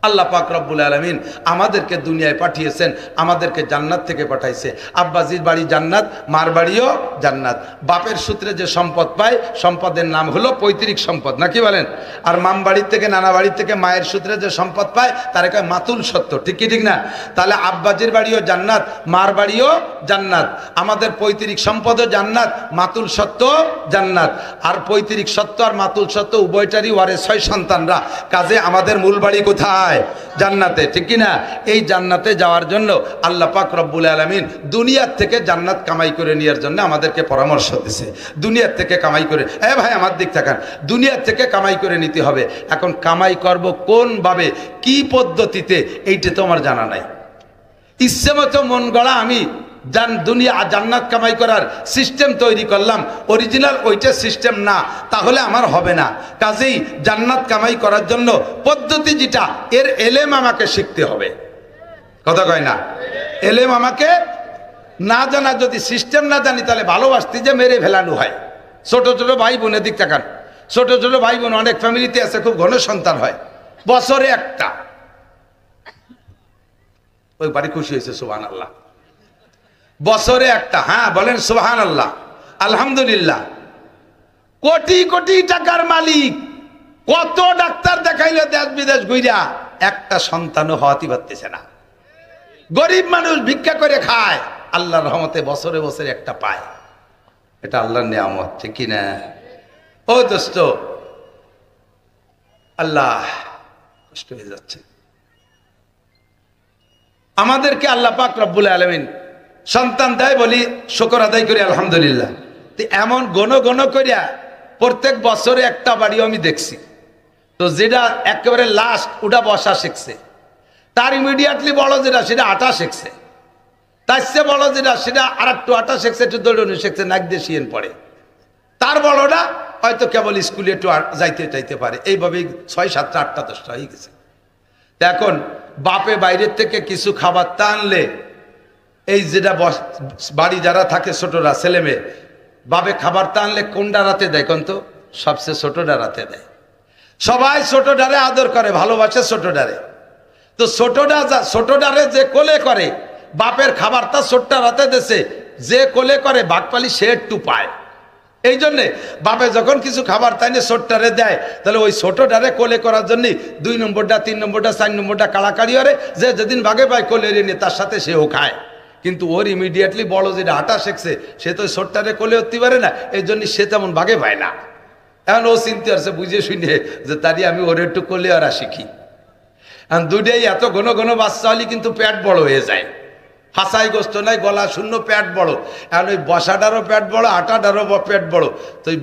আল্লাহ পাক রব্বুল আলামিন আমাদেরকে দুনিয়ায় পাঠিয়েছেন, আমাদেরকে জান্নাত থেকে পাঠাইছে। আব্বাজির বাড়ি জান্নাত, মার বাড়িও জান্নাত। বাপের সূত্রে যে সম্পদ পায়, সম্পদের নাম হলো পৈতৃক সম্পদ, নাকি বলেন? আর মাম বাড়ির থেকে, নানা বাড়ির থেকে মায়ের সূত্রে যে সম্পদ পায় তার কয় মাতুল সত্য। ঠিক কি ঠিক না? তাহলে আব্বাজির বাড়িও জান্নাত, মার বাড়িও জান্নাত, আমাদের পৈতৃক সম্পদও জান্নাত, মাতুল সত্য জান্নাত। আর পৈতৃক সত্য আর মাতুল সত্য উভয়টারই ওয়ারে 6 সন্তানরা, কাজে আমাদের মূল বাড়ি কোথায়? জান্নাতে। ঠিক কি না? এই জান্নাতে যাওয়ার জন্য আল্লাহ পাক রব্বুল আলামিন দুনিয়ার থেকে জান্নাত কামাই করে নেওয়ার জন্য আমাদেরকে পরামর্শ দিয়েছে। দুনিয়ার থেকে কামাই করে, ভাই আমার দিক থাকান, দুনিয়ার থেকে কামাই করে নিতে হবে। এখন কামাই করব কোন ভাবে, কি পদ্ধতিতে, এইটা তো আমার জানা নাই। ইচ্ছে মতো মন গড়া আমি জান্নাত কামাই করার সিস্টেম তৈরি করলাম, অরিজিনাল ওইটা সিস্টেম না, তাহলে আমার হবে না। কাজেই জান্নাত কামাই করার জন্য পদ্ধতি যেটা, এর এলেম আমাকে শিখতে হবে। কথা কয় না? এলেম আমাকে না জানা, যদি সিস্টেম না জানি তাহলে ভালোবাসতে যে মেরে ফেলানো হয়। ছোট ছোট ভাই বোনের দিক তাকান, ছোট ছোট ভাই বোন অনেক ফ্যামিলিতে আছে, খুব ঘন সন্তান হয়, বছরে একটা। ওই বাড়ি খুশি হয়েছে, সুবহানাল্লাহ। বছরে একটা, হ্যাঁ বলেন সুবহানাল্লাহ, আলহামদুলিল্লাহ। কোটি কোটি টাকার মালিক, কত ডাক্তার দেখাইলে দেশ বিদেশ ঘুরা, একটা সন্তানও হওয়াতে পারতেছে না। গরিব মানুষ ভিক্ষা করে খায়, আল্লাহর রহমতে বছরে বছরে একটা পায়। এটা আল্লাহর নিয়ামত, ঠিক কি না? ও দোস্ত, আল্লাহ কষ্ট হয়ে যাচ্ছে। আমাদেরকে আল্লাহ পাক রব্বুল আলামিন সন্তান দেয়, বলি শুকর আদায় করি আলহামদুলিল্লাহ। এমন গণ করিয়া প্রত্যেক বছরে একটা বাড়িও আমি দেখছি। তো যেটা একেবারে লাস্ট ওটা বসা শিখছে, তার ইমিডিয়েটলি বড় যেটা সেটা আটা শিখছে, তার চেয়ে বড় যেটা সেটা আর একটু আটা শিখছে, একটু দৌড়নি শিখছে, নাক দিয়ে শিয়েন পড়ে। তার বড়টা হয়তো কেবল স্কুলে একটু যাইতে পারে। এইভাবেই 6, 7, 8, 10টা হয়ে গেছে। এখন বাপে বাইরের থেকে কিছু খাবার টানলে, এই যেটা বাড়ি যারা থাকে ছোটরা ছেলে মেয়ে, বাপে খাবার টানলে কোনটা রাতে দেয় কোন? তো সবচেয়ে ছোটটা রাতে দেয়। সবাই ছোটটারে আদর করে, ভালোবাসে ছোটটারে। তো ছোটটারে যে কোলে করে, বাপের খাবারটা ছোট্টা রাতে দেশে যে কোলে করে বাঘপালি সে একটু পায়। এই জন্যে বাপে যখন কিছু খাবার তাইনে ছোট্টারে দেয়, তাহলে ওই ছোটটারে কোলে করার জন্য 2 নম্বরটা, 3 নম্বরটা, 4 নম্বরটা কাড়াকাড়ি হরে, যে যেদিন বাঘে পায় কোলে নিয়ে তার সাথে সেও খায়। কিন্তু ওর ইমিডিয়েটলি বড় যেটা আটা শিখছে, সে তো ছোট্টারে কোলে উঠতে পারে না, এই জন্য সে তেমন ভাগে পায় না। এখন ও চিনতে পারছে, বুঝে শুনে যে তারই আমি ওর একটু কোলে আর শিখি। দুটাই এত ঘন ঘন বাচ্চা হলে কিন্তু পেট বড় হয়ে যায়, হাসাই গোস্ত নাই, গলা শূন্য, পেট বড়। এখন ওই বসাটারও পেট বড়, আটাটারও পেট বড়। তো ওই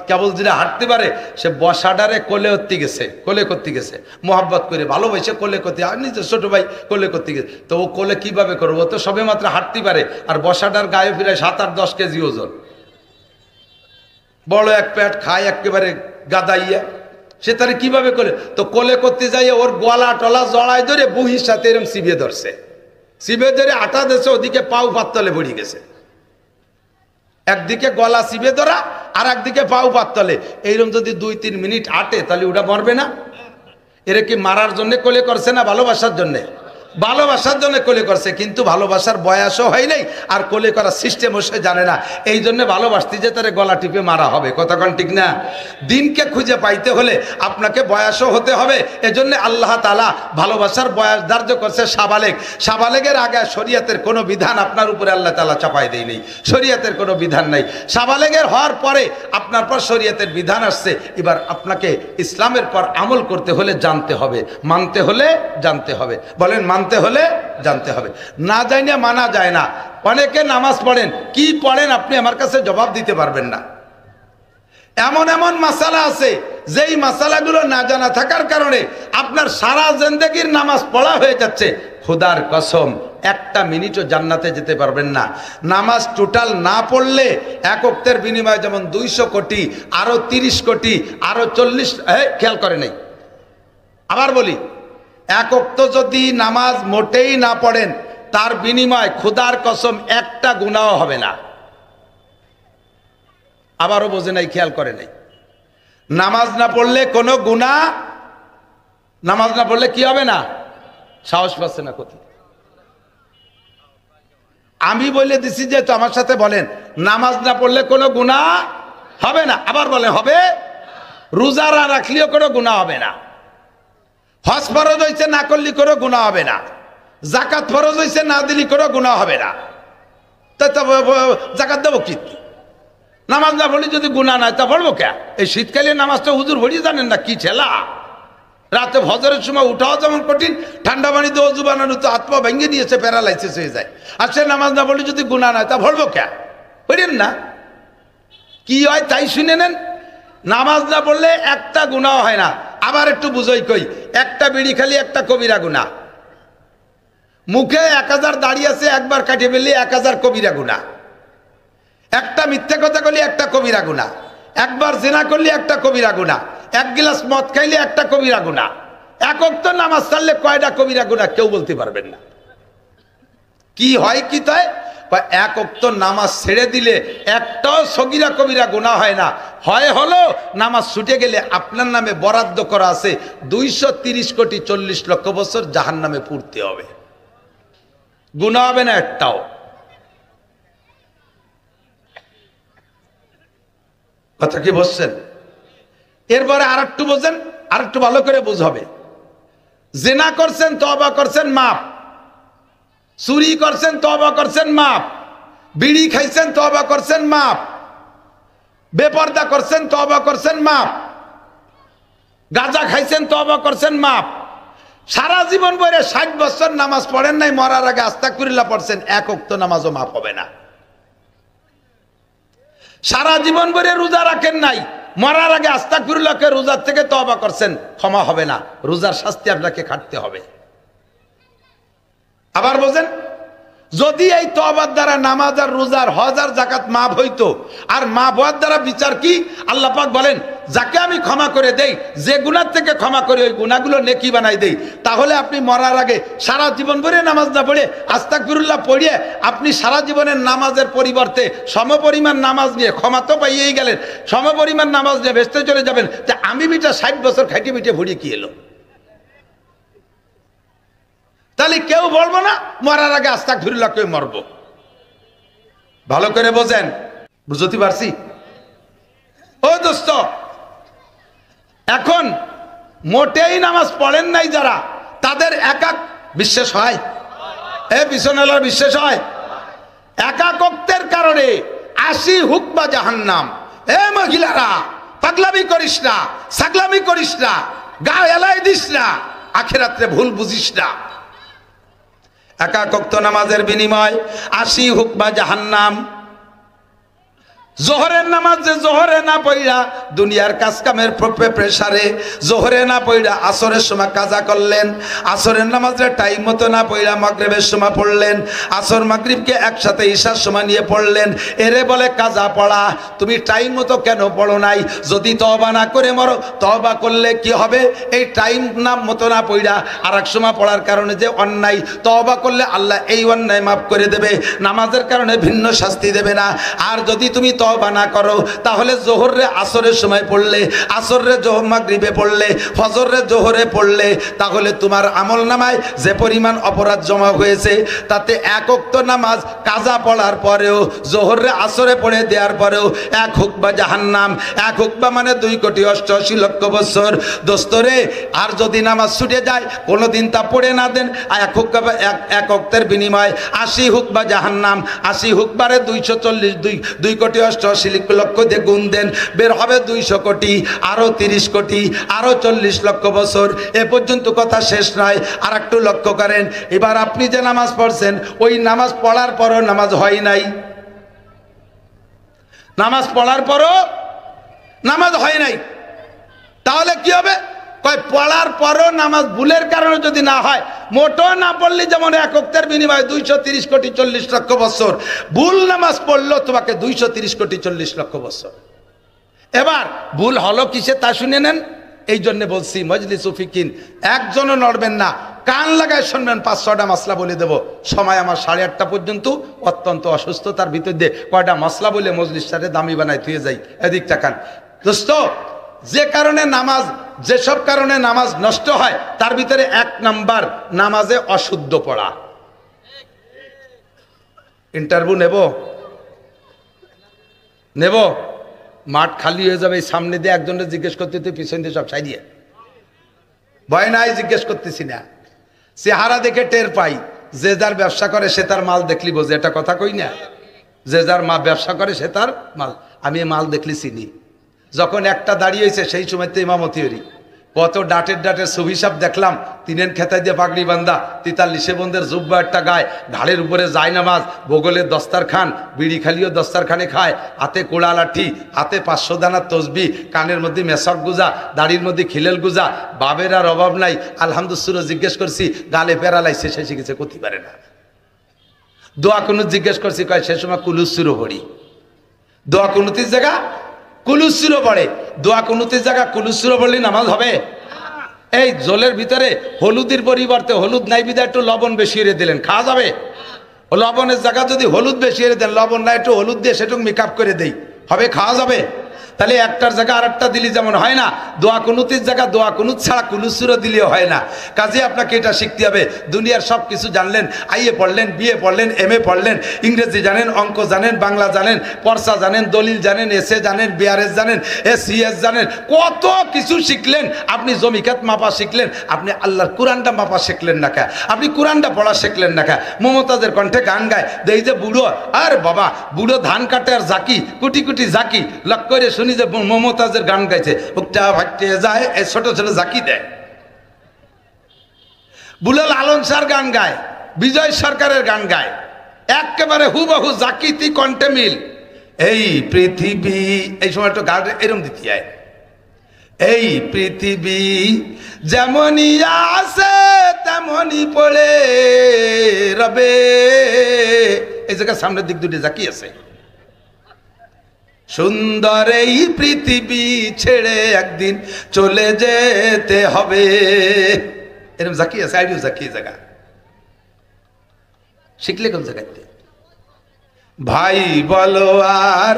কেবল যেটা হাঁটতে পারে সে বসাটারে কোলে করতে গেছে, কোলে করতে গেছে, মোহাব্বত করে ভালোবেসে কোলে করতে, আর নিজের ছোট ভাই কোলে করতে গেছে। তো ও কোলে কিভাবে করবো? ও তো সবে মাত্র হাঁটতে পারে, আর বসাটার গায়ে ফিরে 7-8-10 কেজি ওজন, বড় এক পেট, খায় একেবারে গাদাইয়া, সে তারে কিভাবে কোলে? তো কোলে করতে যাইয়ে ওর গলা টলা জড়াই ধরে বুহির সাথে এরকম চিবিয়ে ধরছে, চিবে ধরে আটা দিয়েছে, ওদিকে পাও পাততলে পড়ে গেছে। একদিকে গলা চিবে ধরা আর একদিকে পাও পাততলে। এইরকম যদি 2-3 মিনিট আটে তাহলে ওটা মরবে না? এরা কি মারার জন্য কোলে করছে না ভালোবাসার জন্যে? ভালোবাসার জন্য কোলে করছে, কিন্তু ভালোবাসার বয়সও হয় নাই, আর কোলে করার সিস্টেমও সে জানে না। এই জন্য ভালোবাসতে যে তারে গলা টিপে মারা হবে। কতক্ষণ ঠিক না? দিনকে খুঁজে পাইতে হলে আপনাকে বয়সও হতে হবে। এজন্য আল্লাহ তাআলা ভালোবাসার বয়স ধার্য করছে সাবালেগ। সাবালেগের আগে শরীয়তের কোনো বিধান আপনার উপরে আল্লাহ তাআলা চাপাই দেয় নেই, শরীয়তের কোনো বিধান নাই। সাবালেগের হওয়ার পরে আপনার পর শরীয়তের বিধান আসছে। এবার আপনাকে ইসলামের পর আমল করতে হলে জানতে হবে, মানতে হলে জানতে হবে। বলেন মানতে হলে জানতে হবে, না জানি মানা যায় না। অনেকে নামাজ পড়েন, কি পড়েন আপনি আমার কাছে জবাব দিতে পারবেন না। এমন এমন মাসালা আছে যেই মাসালাগুলো না জানা থাকার কারণে আপনার সারা জিন্দেগির নামাজ পড়া হয়ে যাচ্ছে। খোদার কসম, একটা মিনিটও জান্নাতে যেতে পারবেন না। নামাজ টোটাল না পড়লে এক ওয়াক্তের বিনিময়ে যেমন 200 কোটি, আরো 30 কোটি, আরো 40, খেয়াল করে নাই, আবার বলি, এক ওয়াক্ত যদি নামাজ মোটেই না পড়েন তার বিনিময় খোদার কসম একটা গুনাহ হবে না। আবারও বোঝে নাই, খেয়াল করে নাই। নামাজ না পড়লে কোনো গুনাহ, নামাজ না পড়লে কি হবে না? সাহস পাচ্ছে না কোথায়? আমি বলে দিছি যে তো আমার সাথে বলেন, নামাজ না পড়লে কোনো গুনাহ হবে না। আবার বলেন হবে। রোজা না রাখলেও কোনো গুনাহ হবে না। হজ ফরজ হয়েছে, না করলে কোনো গুনাহ হবে না। জাকাত ফরজ হয়েছে, না দিলে কোনো গুনাহ হবে না। তা জাকাত দেবো কি? নামাজ না পড়লে যদি গুনাহ নাই তা পড়বো কে? এই শীতকালে নামাজটা হুজুর ভরি জানেন না কি ছেলা? রাতে ফজরের সময় উঠাও যেমন কঠিন, ঠান্ডা পানি দিয়ে অজু বানানো তো হাত পা ভেঙে দিয়েছে, প্যারালাইসিস হয়ে যায়। আর সে নামাজ না পড়লে যদি গুনাহ নাই তা পড়বো কে? পড়েন না, কি হয় তাই শুনে নেন। নামাজ না পড়লে একটা গুনাহ হয় না। আবার একটু বুঝই কই, একটা বিড়ি খালি একটা কবিরা গুনাহ। মুখে 1000 দাঁড়িয়ে আছে, একবার কাটিয়ে ফেললে 1000 কবিরা গুনাহ। একটা মিথ্যে কথা বললে একটা কবিরা গুনাহ। একবার জিনা করলে একটা কবিরা গুনাহ। এক গ্লাস মদ খাইলে একটা কবিরা গুনাহ। এক ওয়াক্ত নামাজ ছাড়লে কয়টা কবিরা গুনাহ কেউ বলতে পারবেন না। কি হয় কি তাই? এক ওয়াক্ত নামাজ ছেড়ে দিলে একটাও সগীরা কবিরা গুনাহ হয় না। হয় হলো নামাজ ছুটে গেলে আপনার নামে বরাদ্দ করা আছে 230 কোটি 40 লক্ষ বছর জাহান্নামে পুড়তে হবে, গুনাহ হবে না একটাও। কথা কি বুঝছেন? এরপরে আর একটু বোঝেন, আর একটু ভালো করে বুঝাবে। জিনা করছেন, তওবা করছেন, মাপ। চুরি করছেন, তওবা করছেন, মাপ। বিড়ি খাইছেন, তওবা করছেন, মাপ। বেপরদা করছেন, তওবা করছেন, মাপ। গাঁজা খাইছেন, তওবা করছেন, মাপ। সারা জীবন ভরে 60 বছর নামাজ পড়েন নাই, মরার আগে আস্তাগফিরুল্লাহ পড়ছেন, এক ওয়াক্ত নামাজও মাপ হবে না। সারা জীবন ভরে রোজা রাখেন নাই, মরার আগে আস্তাগফিরুল্লাহকে রোজার থেকে তওবা করছেন, ক্ষমা হবে না, রোজার শাস্তি আপনাকে খাটতে হবে। আবার বোঝেন, যদি এই তওবার দ্বারা নামাজ আর রোজার হজ আর যাকাত মাফ হইতো, আর মাফ হওয়ার দ্বারা বিচার কি? আল্লাহ পাক বলেন, যাকে আমি ক্ষমা করে দেই, যে গুনাহ থেকে ক্ষমা করে ওই গুনাহগুলো নেকি বানাই দেই। তাহলে আপনি মরার আগে সারা জীবন ভরে নামাজ না পড়ে আস্তাগফিরুল্লাহ পড়িয়ে আপনি সারা জীবনের নামাজের পরিবর্তে সমপরিমাণ নামাজ নিয়ে ক্ষমা তো পাইয়েই গেলেন, সমপরিমাণ নামাজ নিয়ে ভেস্তে চলে যাবেন। যে আমি বিটা 60 বছর খাইটে পিঠে ভরিয়ে কি এলো? তাহলে কেউ বলবো না মরার আগে আস্তাগফিরুল্লাহ করে মরবো। ভালো করে বোঝেন, বুঝতে পারছি? ও দোস্ত, এখন মোটেই নামাজ পড়েন নাই যারা, তাদের একাক বিশ্বাস হয়? বিছানার বিশ্বাস হয়? একাক ওয়াক্তের কারণে 80 হুকবা জাহান্নাম। মহিলারা পাগলামি করিস না, ছাগলামি করিস না, গা এলাই দিস না, আখিরাতে ভুল বুঝিস না। একাক ওয়াক্ত নামাজের বিনিময় 80 হুকবা জাহান্নাম। জোহরের নামাজ যে জোহরে না পড়া দুনিয়ার কাজ কামের প্রেসারে জোহরে না পড়া আসরের সময় কাজা করলেন, আসরের নামাজের টাইম মতো না পড়া মাগরিবের সময় পড়লেন, আসর মাগরিবকে একসাথে ঈশার সময় নিয়ে পড়লেন, এরে বলে কাজা পড়া। তুমি টাইম মতো কেন পড়ো নাই? যদি তওবা না করে মরো, তওবা করলে কি হবে? এই টাইম নাম মতো না পড়া আর এক সময় পড়ার কারণে যে অন্যায়, তওবা করলে আল্লাহ এই অন্যায় মাফ করে দেবে, নামাজের কারণে ভিন্ন শাস্তি দেবে না। আর যদি তুমি তওবা না করো তাহলে জোহরে আসরের সময় পড়লে, আসরে মাগরিবে পড়লে, ফজরে জোহরে পড়লে, তাহলে তোমার আমলনামায় যে পরিমাণ অপরাধ জমা হয়েছে তাতে এক ওয়াক্ত নামাজ কাজা পড়ার পরেও, জোহরে আসরে পড়ে দেওয়ার পরেও 1 হুকবা জাহান্নাম। 1 হুকবা মানে 2,88,00,000 বছর। দোস্তরে, আর যদি নামাজ ছুটে যায় কোনোদিন তা পড়ে না দেন, 1 হুকবা 1 ওয়াক্তের বিনিময় 80 হুকবা জাহান্নাম। 80 হুকবারে 2,88,00,000 দিয়ে গুণ দেন, বের হবে 200 কোটি, আরো 30 কোটি, আরো 40 লক্ষ বছর। এ পর্যন্ত কথা শেষ নয়, আর একটু লক্ষ্য করেন। এবার আপনি যে নামাজ পড়ছেন, ওই নামাজ পড়ার পরও নামাজ হয় নাই, নামাজ পড়ার পরও নামাজ হয় নাই, তাহলে কি হবে? কয় পড়ার পরও নামাজ ভুলের কারণে যদি না হয়, মোটো না পড়লে যেমন 1 ওয়াক্তের বিনিময়ে 230 কোটি 40 লক্ষ বছর, ভুল নামাজ পড়লো তোমাকে 230 কোটি 40 লক্ষ বছর। এবার ভুল হলো কিসে তা শুনে নেন। এই জন্য বলছি মজলিস ফিকিন একজনও নড়বেন না, কান লাগায় শুনবেন। 5-6টা মাসলা বলে দেব। সময় আমার 8:30 পর্যন্ত, অত্যন্ত অসুস্থতার ভিতর দিয়ে কয়টা মাসলা বলে মজলিসটারে দামি বানায় থুয়ে যাই। এদিক তাকান দোস্ত, যে কারণে নামাজ, যেসব কারণে নামাজ নষ্ট হয় তার ভিতরে 1 নাম্বার নামাজে অশুদ্ধ পড়া। ইন্টারভিউ নেব, মাঠ খালি হয়ে যাবে, সামনে দিয়ে একজনের জিজ্ঞেস করতে, তুই পিছন দিয়ে সব সাইডিয়ে ভয় নাই, জিজ্ঞেস করতেছি না। চেহারা দেখে টের পাই, যে যার ব্যবসা করে সে তার মাল দেখলি বোঝে, এটা কথা কই না? যে যার ব্যবসা করে সে তার মাল। আমি মাল দেখলি চিনি। যখন একটা দাঁড়িয়ে হয়েছে সেই সময়তে ইমামতি হরি, কত ডাটের সুবিসাব দেখলাম। 3 খেতায় দিয়ে পাগড়ি বান্ধা, 43 বন্ধের জুব্বা একটা গায়ে, ঘাড়ের উপরে যায় নামাজ, বগলের দস্তারখান, বিড়ি খালিও দস্তারখানে খায়, হাতে কোড়া লাঠি, হাতে 500 দানার তসবি, কানের মধ্যে মেসক গুজা, দাড়ির মধ্যে খিলেল গুজা, বাবের আর অভাব নাই। আলহামদুলিল্লাহ জিজ্ঞেস করছি, গালে প্যারালাইছে, সে শিখেছে করতে পারে না। দোয়া কুনুত জিজ্ঞেস করছি, কয় সে সময় কুলুসুরো পড়ি। দোয়া কুনুতির জায়গা কুলুসুরো পড়ে, দোয়া কুনুতির জায়গা কুলুসুরো পড়লে নামাজ হবে? এই জলের ভিতরে হলুদের পরিবর্তে হলুদ নাই বিধায় একটু লবণ বেশি এনে দিলেন, খাওয়া যাবে? লবণের জায়গা যদি হলুদ বেশি এনে দেন, লবণ না একটু হলুদ দিয়ে সেটুকু মেকআপ করে দেই, হবে? খাওয়া যাবে? তাহলে একটার জায়গা আরেকটা দিলি যেমন হয় না, দোয়া কুনুতির জায়গা দোয়া কুনুত ছাড়া কুলুসুরো দিলেও হয় না। কাজে আপনাকে এটা শিখতে হবে। দুনিয়ার সব কিছু জানলেন, আইএ পড়লেন, বিএ পড়লেন, এমএ পড়লেন, ইংরেজি জানেন, অঙ্ক জানেন, বাংলা জানেন, পর্সা জানেন, দলিল জানেন, এসএ জানেন, বিআরএস জানেন, এসিএস জানেন, কত কিছু শিখলেন। আপনি জমিকাত মাপা শিখলেন, আপনি আল্লাহর কোরআনটা মাপা শিখলেন না কে? আপনি কোরআনটা পড়া শিখলেন না কে? মমতাজের কণ্ঠে গান গায়, দেই যে বুড়ো, আর বাবা বুড়ো ধান কাটে আর জাকি, কুটি কুটি জাকি, লক করে শুনি যে মমতাজের গান গাইছে, উকটা ভাটতে যায়, এই ছোট ছোট জাকি দেয়। বুলাল আলম স্যার গান গায়, বিজয় সরকারের গান গায়, একেবারে হুবহু জাকিতি কণ্ঠে মিল। এই পৃথিবী, এই সময় একটু গান এরম দিতে হয়, এই পৃথিবী যেমনই আছে তেমনই পড়ে রবে। এই জায়গায় সামনের দিক দুটি জাকি আছে। সুন্দর এই পৃথিবী ছেড়ে একদিন চলে যেতে হবে, এরকম জাকি আছে। আইডিও জাকি জায়গা শিখলে কোন জায়গাতে? ভাই বলো আর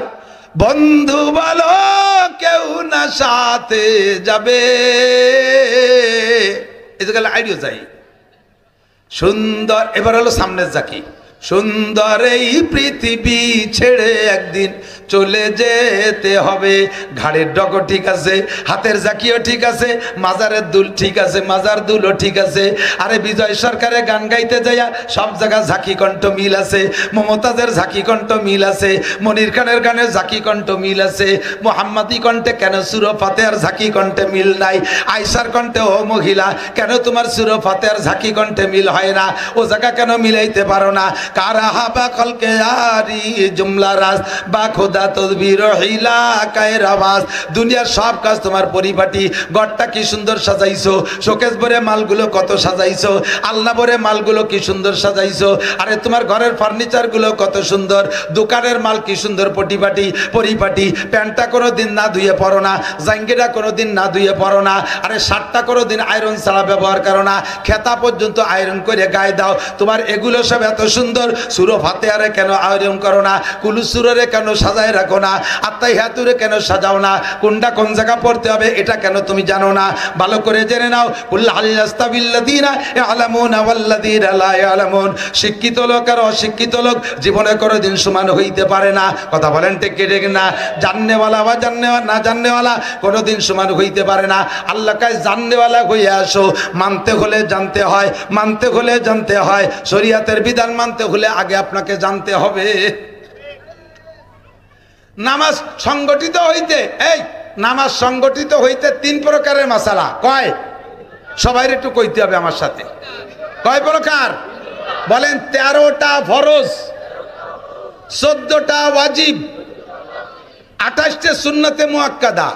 বন্ধু বলো, কেউ না সাথে যাবে, এই জায়গায় আইডিও যাই সুন্দর। এবার হলো সামনের জাকি, সুন্দর এই পৃথিবী ছেড়ে একদিন চলে যেতে হবে। ঘাড়ের ডগর ঠিক আছে, হাতের জাকিও ঠিক আছে, মাজারের দুল ঠিক আছে, মাজার দুলও ঠিক আছে। আরে বিজয় সরকারের গান গাইতে যাইয়া সব জায়গা ঝাঁকি কণ্ঠ মিল আছে, মমতাজের ঝাঁকি কণ্ঠ মিল আছে, মনির খানের গানের ঝাঁকি কণ্ঠ মিল আছে। মোহাম্মদী কণ্ঠে কেন সুরো ফাতেহার ঝাঁকি কণ্ঠে মিল নাই? আয়সার কণ্ঠে ও মহিলা কেন তোমার সুরো ফাতেহার ঝাঁকি কণ্ঠে মিল হয় না? ও জায়গা কেন মিলাইতে পারো না? কারাহা বা কলকে আরি জুমলা রাজ বা খোদা তদবির হিলা কায়ের আওয়াজ। দুনিয়ার সব কাজ তোমার পরিপাটি। ঘরটা কি সুন্দর সাজাইছো, শোকেস ভরে মালগুলো কত সাজাইছো, আলনা ভরে মালগুলো কি সুন্দর সাজাইছো। আরে তোমার ঘরের ফার্নিচার গুলো কত সুন্দর, দোকানের মাল কি সুন্দর পরিপাটি পরিপাটি। প্যান্টটা কোনো দিন না ধুয়ে পরো না, জাঙ্গিটা কোনো দিন না ধুয়ে পরো না। আরে শার্টটা কোনো দিন আয়রন ছাড়া ব্যবহার করো না, খেতা পর্যন্ত আয়রন করে গায়ে দাও। তোমার এগুলো সব এত সুন্দর, সুরো ফাতেহারে কেন আয়রন করো না? কুলু সুরে কেন সাজায় রাখো না? আত্তাহিয়াতুরে কেন সাজাও না? কোনটা কোন জায়গা পড়তে হবে এটা কেন তুমি জানো না? ভালো করে জেনে নাও। কুল হাল ইয়াস্তাবিল্লাযীনা ইয়ালামুনা ওয়াল্লাযীনা লা ইয়ালামুন। শিক্ষিত লোক আর অশিক্ষিত লোক জীবনে কোনোদিন সমান হইতে পারে না। কথা বলেন ঠিক কি ঠিক না? জাননেওয়ালা বা না জাননেওয়ালা কোনোদিন সমান হইতে পারে না। আল্লাহ কাজ জাননেওয়ালা হয়ে আসো। মানতে হলে জানতে হয়, মানতে হলে জানতে হয়। শরীয়তের বিধান মানতে হলে আগে আপনাকে জানতে হবে। নামাজ সংগঠিত হইতে, এই নামাজ সংগঠিত হইতে 3 প্রকারের মাসালা। কয়? সবাই একটু কইতে হবে আমার সাথে। কয় প্রকার বলেন? 13টা ফরজ, 14টা ওয়াজিব, 28টে সুন্নতে মুআক্কাদা,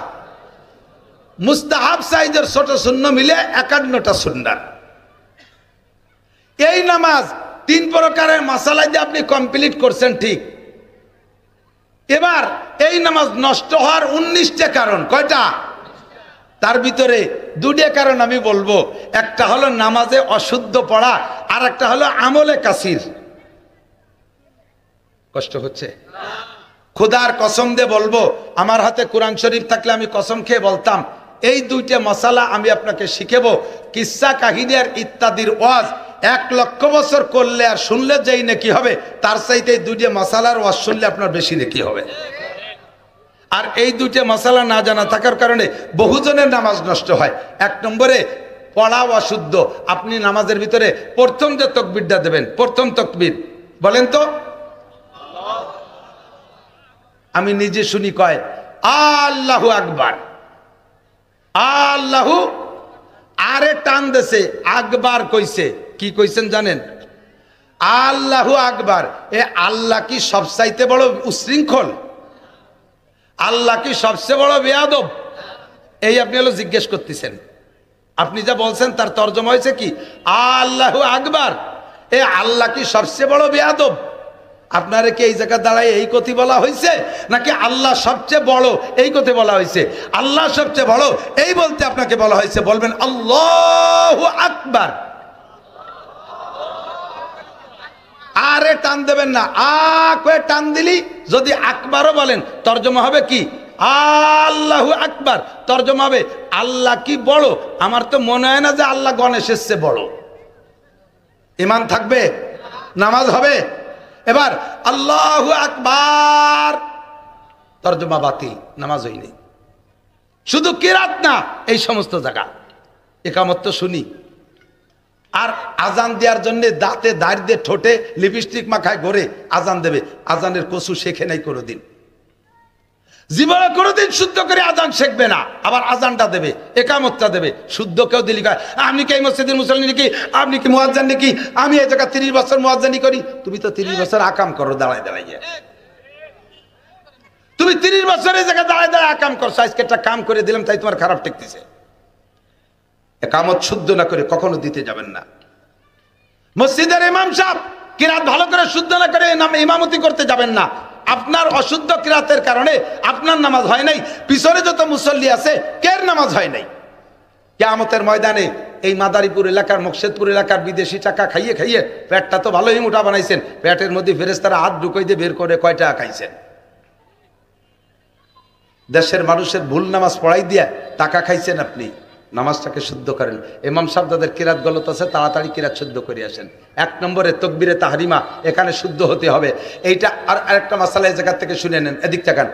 মুস্তাহাব সাইজের ছোট শূন্য মিলে 51টা সুন্নাত। এই নামাজ 3 প্রকারের মাসালা দিয়ে আপনি কমপ্লিট করছেন, ঠিক। এবার এই নামাজ নষ্ট হওয়ার 19টা কারণ। কয়টা? তার ভিতরে 2টা কারণ আমি বলবো। একটা হলো নামাজে অশুদ্ধ পড়া, আর একটা হলো আমলে কাসির। কষ্ট হচ্ছে? খোদার কসম দিয়ে বলবো, আমার হাতে কোরআন শরীফ থাকলে আমি কসম খেয়ে বলতাম এই 2টা মশালা আমি আপনাকে শিখাবো। কিসসা কাহিনী আর ইত্যাদির ওয়াজ 1 লক্ষ বছর করলে আর শুনলে যেই নাকি হবে, তার চাইতে এই 2টা মশালার ওয়াজ শুনলে আপনার বেশি নাকি হবে। আর এই 2টা মশালা না জানা থাকার কারণে বহুজনের নামাজ নষ্ট হয়। 1 নম্বরে পড়া অশুদ্ধ। আপনি নামাজের ভিতরে প্রথম যে তাকবীরটা দেবেন, প্রথম তাকবীর বলেন তো। আমি নিজে শুনি কয় আল্লাহু আকবার, আল্লাহু, আরে টান দেছে আকবার কইছে। কি কইছেন জানেন? আল্লাহু আকবার। এ আল্লাহ কি সবচাইতে বড় উশৃঙ্খল? আল্লাহ কি সবচেয়ে বড় বেয়াদব? এই আপনি হলো জিজ্ঞেস করতেছেন। আপনি যা বলছেন তার তর্জমা হয়েছে কি? আল্লাহু আকবার। এ আল্লাহ কি সবচেয়ে বড় বেয়াদব? আপনারে কি এই জায়গা দাঁড়ায় এই কথা বলা হয়েছে, নাকি আল্লাহ সবচেয়ে বড় এই কথা বলা হয়েছে? আল্লাহ সবচেয়ে বড় এই বলতে আপনাকে বলা হয়েছে। বলবেন আল্লাহু আকবার, আরে টান দেবেন না। আকে টান দিলি যদি আকবারও বলেন তর্জমা হবে কি? আল্লাহু আকবার। তর্জমা হবে আল্লাহ কি বড়? আমার তো মনে হয় না যে আল্লাহ গণেশের চেয়ে বড়। ঈমান থাকবে? নামাজ হবে? এবার আল্লাহু আকবার তর্জমা বাতিল, নামাজ হয়নি। শুধু কিরাত না, এই সমস্ত জায়গা একামত তো শুনি। আর আজান দেওয়ার জন্য দাঁতে দাঁড় দিয়ে ঠোঁটে লিপস্টিক মাখায় ঘরে আজান দেবে। আজানের কসু শেখে নাই কোনোদিন, জীবনে কোনোদিন শুদ্ধ করে আজান শিখবে না। আবার আজানটা দেবে, একামতটা দেবে, শুদ্ধ কেউ দিলি কয় আপনি কি এই মসজিদের মুসল্লি নাকি? আপনি কি মুয়াজ্জিন নাকি? আমি এই জায়গা 30 বছর মুয়াজ্জিনি করি। তুমি তো 30 বছর আকাম করো দাঁড়ায় দাঁড়াইয়ে। তুমি 30 বছর এই জায়গায় দাঁড়ায় দাঁড়ায় আকাম করছো, আজকে একটা কাম করে দিলাম তাই তোমার খারাপ ঠেকতেছে। একামত শুদ্ধ না করে কখনো দিতে যাবেন না। মসজিদের ইমাম সাহেব কিরাত ভালো করে শুদ্ধ না করে ইমামতি করতে যাবেন না। আপনার অশুদ্ধ কিরাতের কারণে আপনার নামাজ হয় নাই, পিছনে যত মুসল্লি আছে কের নামাজ হয় নাই। কিয়ামতের ময়দানে এই মাদারীপুর এলাকার, মুকশেদপুর এলাকার বিদেশি টাকা খাইয়ে খাইয়ে পেটটা তো ভালোই মোটা বানাইছেন। পেটের মধ্যে ফেরেশতারা হাত ঢুকাই দিয়ে বের করে কয় টাকা খাইছেন। দেশের মানুষের ভুল নামাজ পড়াই দিয়া টাকা খাইছেন আপনি। নামাজটাকে শুদ্ধ করেন। ইমাম সাহেব যাদের কিরাত গলত আছে তাড়াতাড়ি কিরাত শুদ্ধ করে আসেন। 1 নম্বরে তকবীরে তাহরিমা, এখানে শুদ্ধ হতে হবে। এইটা আর আরেকটা মাসালা এই জায়গা থেকে শুনে নেন, এদিক তাকান।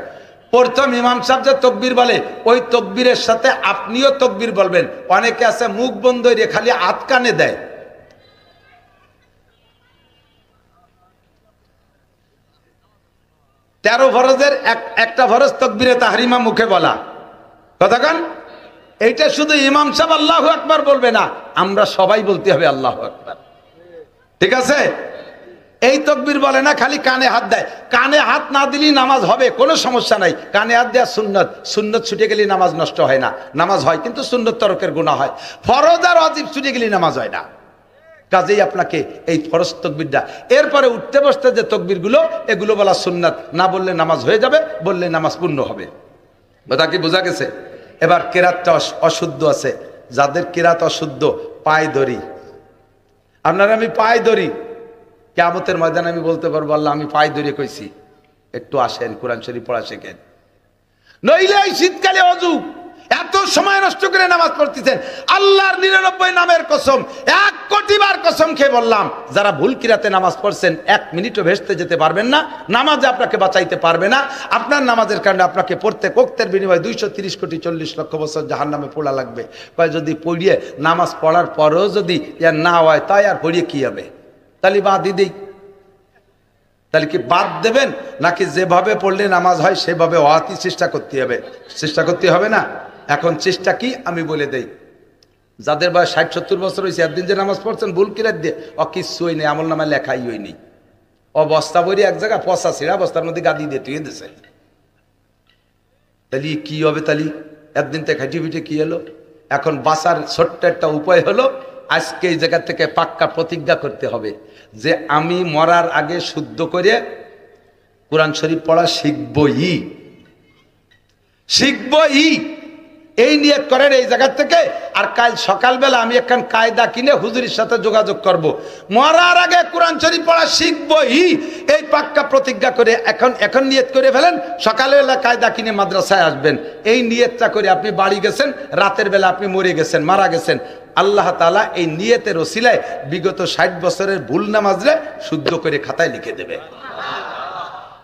প্রথম ইমাম সাহেব যে তকবীর বলে ওই তকবীরের সাথে আপনিও তকবীর বলবেন। অনেকে আছে মুখ বন্ধ করে খালি হাত কানে দেয়। তেরো ফরজের একটা ফরজ তকবীরে তাহরিমা মুখে বলা, কথা কান। এইটা শুধু ইমাম সাহেব আল্লাহু আকবার বলবে না, আমরা সবাই বলতে হবে আল্লাহু আকবার, ঠিক আছে? এই তকবীর বলে না, খালি কানে হাত দেয়। কানে হাত না দিলেই নামাজ হবে, কোনো সমস্যা নাই। কানে হাত দেওয়া সুন্নত, সুন্নত ছুটে গেলে নামাজ নষ্ট হয় না, নামাজ হয় কিন্তু সুন্নত তরকের গুনাহ হয়। ফরজ আর ওয়াজিব ছুটে গেলে নামাজ হয় না। কাজেই আপনাকে এই ফরজ তকবীরটা, এরপরে উঠতে বসতে যে তকবীরগুলো এগুলো বলা সুন্নাত, না বললে নামাজ হয়ে যাবে, বললে নামাজ পূর্ণ হবে। কথা কি বোঝা গেছে? এবার কেরাতটা অশুদ্ধ আছে, যাদের কেরাত অশুদ্ধ পায়ে ধরি। আপনারা আমি পায়ে ধরি, কিয়ামতের ময়দানে আমি বলতে পারবো আল্লাহ আমি পায়ে ধরে কইছি, একটু আসেন কোরআন শরীফ পড়া শেখেন। নইলে এই শীতকালে অজু এত সময় নষ্ট করে নামাজ পড়তেছেন। আল্লাহর 99 নামের কসম, 1 কোটি বার কসম খেয়ে বললাম, যারা ভুল কিরাতে নামাজ পড়ছেন 1 মিনিটও ভেস্তে যেতে পারবেন না, নামাজে আপনাকে বাঁচাইতে পারবে না। আপনার নামাজের কারণে আপনাকে প্রত্যেক ওয়াক্তের বিনিময়ে 230 কোটি 40 লক্ষ বছর জাহান্নামে পোড়া লাগবে। কয় যদি পড়িয়ে নামাজ পড়ার পরেও যদি না হয় তাই আর পড়িয়ে কি হবে? তাহলে বাদই দেই। তাহলে কি বাদ দেবেন, নাকি যেভাবে পড়লে নামাজ হয় সেভাবে হওয়ারই চেষ্টা করতে হবে? চেষ্টা করতে হবে না? এখন চেষ্টা কি আমি বলে দেই। যাদের বয়স 60-70 বছর হয়েছে, একদিন যে নামাজ পড়ছেন ভুল কিরাত দিয়ে, কিচ্ছু হই নেই, আমল নামায় লেখাই হয়নি। বস্তা বই এক জায়গায় পচা ছিঁড়া বস্তার মধ্যে গাদি দিয়ে তুই দিছে, তাহলে কি হবে? তাহলে একদিন থেকে খাইটি পিঠে কি হলো? এখন বাঁচার ছোট্ট একটা উপায় হলো, আজকে এই জায়গা থেকে পাক্কা প্রতিজ্ঞা করতে হবে যে আমি মরার আগে শুদ্ধ করে কোরআন শরীফ পড়া শিখবই। এই নিয়ত করেন এই জায়গা থেকে। আর কাল সকালবেলা আমি একখান কায়দা কিনে হুজুরের সাথে যোগাযোগ করব, মরার আগে কোরআন শরীফ পড়া শিখবই। এই পাক্কা প্রতিজ্ঞা করে এখন নিয়ত করে ফেলেন, সকালবেলা কায়দা কিনে মাদ্রাসায় আসবেন। এই নিয়তটা করে আপনি বাড়ি গেছেন, রাতের বেলা আপনি মরে গেছেন, মারা গেছেন, আল্লাহ তাআলা এই নিয়তের ওসিলায় বিগত 60 বছরের ভুল নামাজরে শুদ্ধ করে খাতায় লিখে দেবে।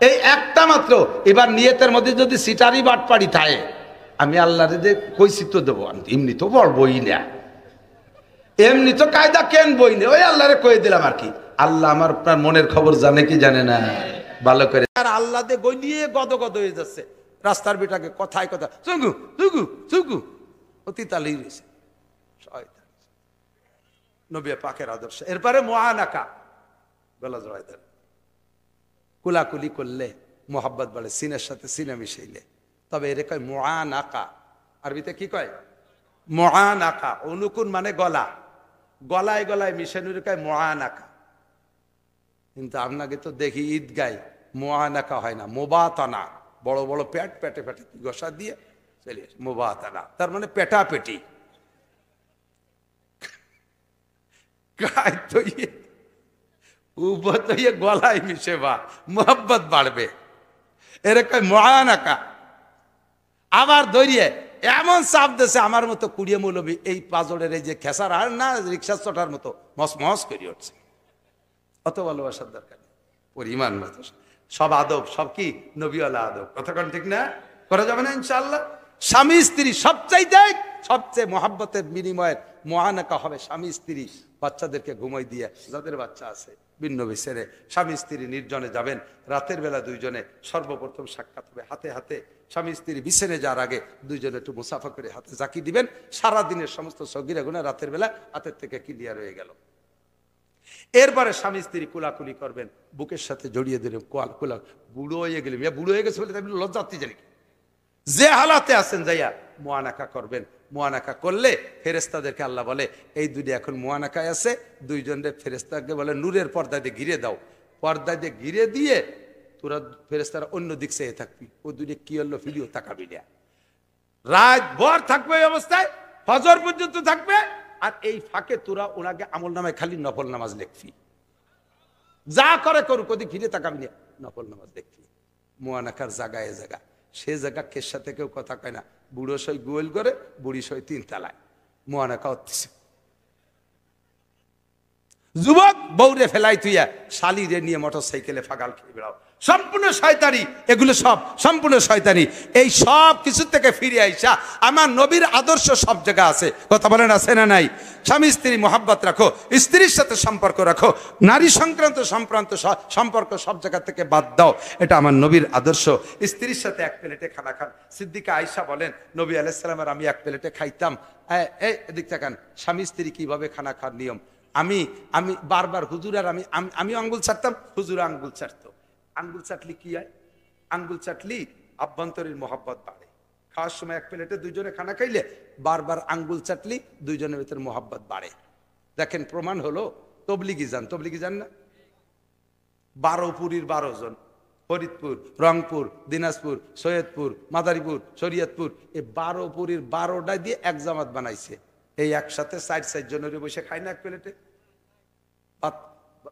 এই একটা মাত্র। এবার নিয়তের মধ্যে যদি সিটারি বাটপাড়ি থাকে, আমি আল্লাহরে যে কইছি তো দেবো, এমনি তো পড়বই না, এমনি তো কায়দা কেন বই না, ওই আল্লাহরে কয়ে দিলাম আর কি। আল্লাহ আমার আপনার মনের খবর জানে কি জানে না ভালো করে। আর আল্লাহ দিয়ে গই নিয়ে গদগদ হয়ে যাচ্ছে রাস্তার বেটাকে, কথায় কথা চুগু চুগু চুগু অতি তালেই রয়েছে শয়তান। নবী পাকের আদর্শ। এরপরে মুআনাকা, গলা জড়াই দেন, কুলাকুলি করলে মোহাব্বত বাড়ে, সিনের সাথে সিনে মিশাইলে। তবে এর কয় মুআনাকা, আরবিতে কি কয়? মুআনাকা। অনুকুন মানে গলা, গলায় গলায় মিশানোর কয় মুআনাকা। কিন্তু আপনাকে তো দেখি ঈদগায় মুআনাকা হয় না, মুবাতানা। বড় বড় পেট, পেটে পেটে ঘষা দিয়ে চলে আসে, মুবাতানা তার মানে পেটা পেটি। গলায় মিশে বা মোহাব্বত বাড়বে, এরকম মুআনাকা। আবার দৌড়িয়ে এমন চাপ দেশে আমার মতো কুড়িয়ে মৌলবী এই পাজরের এই যে খেসার আর না রিক্সা চটার মতো মস মস করে উঠছে। অত ভালোবাসার দরকার নেই, পরিমাণ মতো সব আদব, সব কি নবীওয়ালা আদব। কতক্ষণ ঠিক না? করা যাবে না ইনশাআল্লাহ। স্বামী স্ত্রী সবচেয়ে মোহাব্বতের বিনিময়ের মুআনাকা হবে স্বামী স্ত্রী। বাচ্চাদেরকে ঘুমাই দিয়ে, যাদের বাচ্চা আছে ভিন্ন বিছেড়ে স্বামী স্ত্রী নির্জনে যাবেন, রাতের বেলা দুইজনে সর্বপ্রথম সাক্ষাৎ হবে হাতে হাতে। স্বামী স্ত্রী বিছানে যাওয়ার আগে দুইজনে একটু মুসাফা করে হাতে জাকি দিবেন। সারা দিনের সমস্ত সগীরা গুনাহ রাতের বেলা হাতের থেকে ক্লিয়ার হয়ে গেল। এরপরে স্বামী স্ত্রী কুলাকুলি করবেন, বুকের সাথে জড়িয়ে দিলেন, কুলা বুড়ো হয়ে গেলেন, বুড়ো হয়ে গেছে বলে লজ্জাতি জানি, যে হালাতে আছেন যাইয়া মুআনাকা করবেন। মুআনাকা করলে ফেরেশতাদেরকে আল্লাহ বলে এই দুটি এখন মুআনাকায় আছে, দুইজনের ফেরেশতাকে বলে নূরের পর্দা দিয়ে ঘিরে দাও। পর্দা দিয়ে ঘিরে দিয়ে তোরা ফেরেশতারা অন্য দিক চেয়ে থাকবি, ওই দুটি কি হলো ফিরিও তাকাবি না। রাত ভর থাকবে এই অবস্থায়, ফজর পর্যন্ত থাকবে। আর এই ফাঁকে তোরা ওনাকে আমল নামায় খালি নফল নামাজ লিখবি, যা করে করুক, ওদিক ফিরে তাকাবি না, নফল নামাজ লিখবি। মুআনাকার জায়গায় জায়গা, সে জায়গা কের সাথে কেউ কথা কয় না। বুড়ো সই গোল করে, বুড়ি সই 3 তালায়। মোয়ানা খাওয়াচ্ছে। যুবক বউরে ফেলাই তুইয়া শালিরে নিয়ে মোটর সাইকেলে ফাগাল খেয়ে বেড়াও, সম্পূর্ণ শয়তানি। এগুলো সব সম্পূর্ণ শয়তানি। এই সব কিছু থেকে ফিরে আইসা আমার নবীর আদর্শ সব জায়গা আছে। কথা বলেন আছে না নাই? স্বামী স্ত্রী মহাব্বত রাখো, স্ত্রীর সাথে সম্পর্ক রাখো, নারী সংক্রান্ত সম্পর্ক সব জায়গা থেকে বাদ দাও। এটা আমার নবীর আদর্শ। স্ত্রীর সাথে এক প্লেটে খানা খান। সিদ্দিকা আয়েশা বলেন, নবী আলাইহিস সালামের আমি এক প্লেটে খাইতাম। এদিক তাকান, স্বামী স্ত্রী কিভাবে খানা খাওয়ার নিয়ম। আমি বারবার হুজুর আর আমি আঙ্গুল ছাড়তাম, হুজুর আঙ্গুল ছাড়তো। আঙ্গুল চাটলি কি হয়? আঙ্গুল চাটলি আভ্যন্তরীণ মোহাব্বত বাড়ে। খাওয়ার সময় এক প্লেটে দুইজনে খানা খাইলে বারবার আঙ্গুল চাটলি দুইজনের ভিতরে মোহাব্বত বাড়ে। দেখেন প্রমাণ হলো, তবলিগি যান না? 12 পুরীর 12 জন, ফরিদপুর, রংপুর, দিনাজপুর, সৈয়দপুর, মাদারীপুর, শরীয়তপুর, এই 12 পুরীর 12টা দিয়ে এক জামাত বানাইছে। এই একসাথে 4 জনের বসে খায় না এক প্লেটে।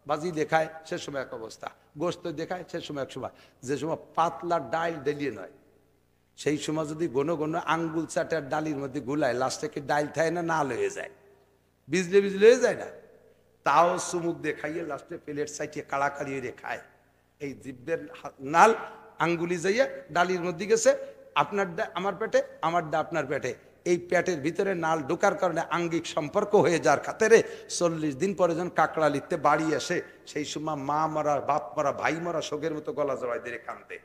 বাজি দেখায় সে সময় এক অবস্থা, গোস্ত দেখায় সে সময় এক সময়। যে সময় পাতলা ডাল ডেলিয়ে নয়, সেই সময় যদি ঘন ঘন আঙ্গুল চাটার ডালির মধ্যে গুলায়, লাস্টে কি ডাল থাকে না, নাল হয়ে যায়, বিজলে হয়ে যায় না? তাও চুমুক দেখাইয়ে লাস্টে প্লেট সাইটিয়ে কাড়াকাড়ি হয়ে খায়। এই জিব্বের নাল আঙ্গুলি যাইয়া ডালির মধ্যে গেছে, আপনারটা আমার পেটে, আমারটা আপনার পেটে। এই পেটের ভিতরে নাল ঢোকার কারণে আঙ্গিক সম্পর্ক হয়ে যাওয়ার খাতিরে 40 দিন পরে যখন কাকড়া লিখতে বাড়ি আসে, সেই সময় মা মরা, বাপ মরা, ভাই মরা শোকের মতো গলা জড়াই দিয়ে কান্দে।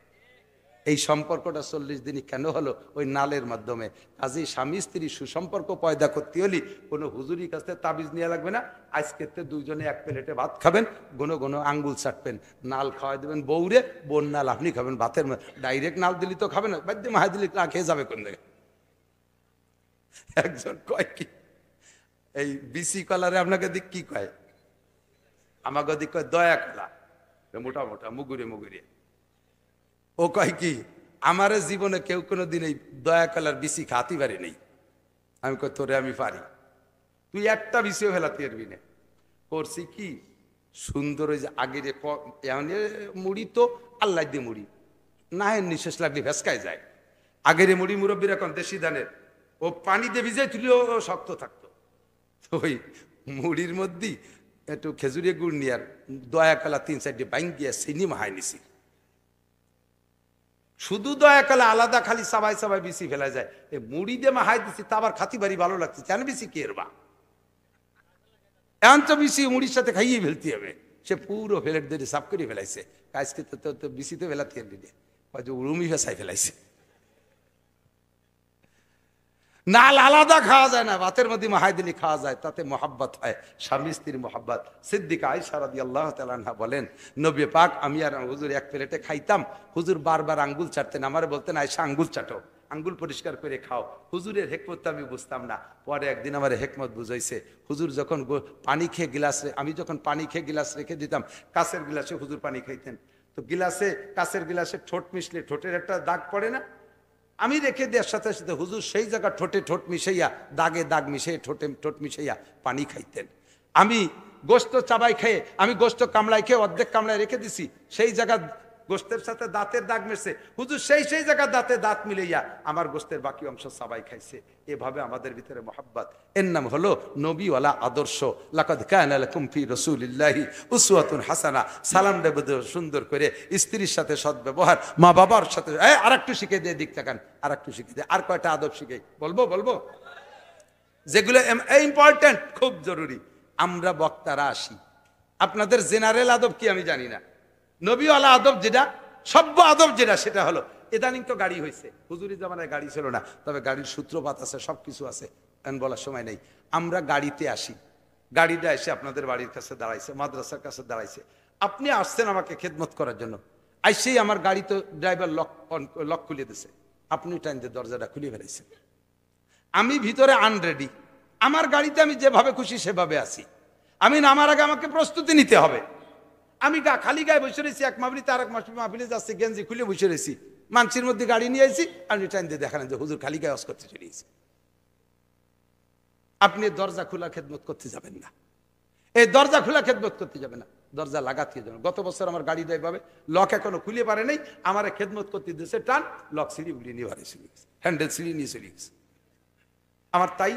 এই সম্পর্কটা 40 দিনই কেন হলো? ওই নালের মাধ্যমে। কাজেই স্বামী স্ত্রী সুসম্পর্ক পয়দা করতে হলে কোনো হুজুরির কাছে তাবিজ নেওয়া লাগবে না। আজকে দুইজনে এক প্লেটে ভাত খাবেন, ঘন ঘন আঙ্গুল চাটবেন, নাল খাওয়াই দেবেন বউরে, বোন নাল আপনি খাবেন ভাতের মধ্যে। ডাইরেক্ট নাল দিলি তো খাবে না, বাদ্য মাহাই দিলি না খেয়ে যাবে কোন জায়গায়। একজন কয় কি, এই বিসি কলারে আপনাকে দিক কি কয়, আমাকে দিক কয় দয়া কলা, মোটা মোটা মুগুরে মুগুরে। ও কয় কি, আমার জীবনে কেউ কোনো দিন এই দয়া কলার বিসি খাতি পারি নেই। আমি কই তোরে আমি পারি, তুই একটা বিসিও ফেলাতে পারবি না। করছি কি সুন্দর, ওই যে আগের মুড়ি তো আল্লাহ দিয়ে মুড়ি না, নিঃশ্বাস লাগলে ভেসকায় যায়। আগের মুড়ি মুরব্বীর এখন দেশি ধানের, ও পানি দিয়ে ভিজাই তুলেও শক্ত থাকতো। তো ওই মুড়ির মধ্যেই একটু খেজুরি গুড় নিয়ে আর দয়া কলা 3-4 বাইঙ্গিয়া চিনি মাহাই নিছি। শুধু দয়া কলা আলাদা খালি সাবাই সাবাই বিসি ফেলা যায়, এই মুড়ি দিয়ে মাহাই দিছি, তা আবার খাতি বাড়ি ভালো লাগছে, কেন বিসি কে এরবা এমন তো বিসি মুড়ির সাথে খাইয়ে ফেলতে হবে। সে পুরো ফেলেট দিয়ে সাফ করে ফেলাইছে। আজকে তো বিসিতে ফেলাতে দিলে উরুমি ভেসাই ফেলাইছে। নাল আলাদা খাওয়া যায় না, ভাতের মধ্যে মাহাই দিলে খাওয়া যায়, তাতে মহাব্বত হয়, স্বামী স্ত্রীর মহাব্বত। সিদ্দিকা আয়েশা রাদিয়াল্লাহু তাআলা আনহা বলেন, নবী পাক আমি আর হুজুর এক প্লেটে খাইতাম, হুজুর বারবার আঙ্গুল চাটতেন, আমারে বলতেন আয়েশা আঙ্গুল চাটো, আঙ্গুল পরিষ্কার করে খাও। হুজুরের হেকমত আমি বুঝতাম না, পরে একদিন আমার হেকমত বুঝাইছে। হুজুর যখন পানি খেয়ে গিলাস, আমি যখন পানি খেয়ে গিলাস রেখে দিতাম, কাঁচের গিলাসে হুজুর পানি খাইতেন, তো গিলাসে কাঁচের গিলাসে ঠোঁট মিশলে ঠোঁটের একটা দাগ পড়ে না, আমি রেখে দেওয়ার সাথে সাথে হুজুর সেই জায়গা ঠোঁটে ঠোঁট মিশাইয়া, দাগে দাগ মিশিয়ে ঠোঁটে ঠোঁট মিশাইয়া পানি খাইতেন। আমি গোস্ত চাবাই খেয়ে, আমি গোস্ত কামড়াই খেয়ে অর্ধেক কামড়ায় রেখে দিছি, সেই জায়গা গোস্তের সাথে দাঁতের দাগ মিশছে, হুজুর সেই জায়গা দাঁতে দাঁত মিলাইয়া আমার গোস্তের বাকি অংশ চাবাই খাইছে। এভাবে আমাদের ভিতরে মহাব্বত, এর নাম হলো নবীওয়ালা আদর্শ। লাকাদ কানা লাকুম ফি রাসূলিল্লাহি উসওয়াতুন হাসানা। সালাম দেব সুন্দর করে, স্ত্রীর সাথে সদ্ব্যবহার, মা বাবার সাথে। আর একটু শিখে দিয়ে দিক তাকান, আর একটু শিখে দিয়ে, আর কয়টা আদব শিখে বলবো যেগুলো ইম্পর্টেন্ট, খুব জরুরি। আমরা বক্তারা আসি, আপনাদের জেনারেল আদব কি আমি জানি না, নবীওয়ালা আদব যেটা, সভ্য আদব যেটা, সেটা হলো, ইদানিং তো গাড়ি হয়েছে, হুজুরি জামানায় গাড়ি ছিল না, তবে গাড়ির সূত্রপাত আছে, সবকিছু আছে, বলার সময় নেই। আমরা গাড়িতে আসি, গাড়িটা এসে আপনাদের বাড়ির কাছে দাঁড়াইছে, মাদ্রাসার কাছে দাঁড়াইছে, আপনি আসছেন আমাকে খেদমত করার জন্য, আইসেই আমার গাড়ি তো ড্রাইভার লক খুলে দিছে, আপনি টাইম দিয়ে দরজাটা খুলে ফেলাইছেন, আমি ভিতরে আনরেডি, আমার গাড়িতে আমি যেভাবে খুশি সেভাবে আসি, আমি নামার আগে আমাকে প্রস্তুতি নিতে হবে। আমি খালি গায়ে বসে রয়েছি, এক মাহফিলিতে আর এক মাহফিলে যাচ্ছে, গেঞ্জি খুলে বসে রয়েছি, মানুষের মধ্যে গাড়ি নিয়ে আসি, আপনি টাইম দিয়ে দেখালেন যে হুজুর খালি গায়ে অস করতে চলে গেছে। আপনি দরজা খোলা খেদমত করতে যাবেন না, এই দরজা খোলা খেদমত করতে যাবে না, দরজা লাগাতে যাবেন। গত বছর আমার গাড়ি দেয় ভাবে লক এখনো খুলে পারে নাই, আমার খেদমত করতে দিয়েছে টান, লক সিঁড়ি উড়িয়ে নিয়ে বাড়ি চলে গেছে, হ্যান্ডেল সিঁড়ি নিয়ে চলে গেছে। আমার তাই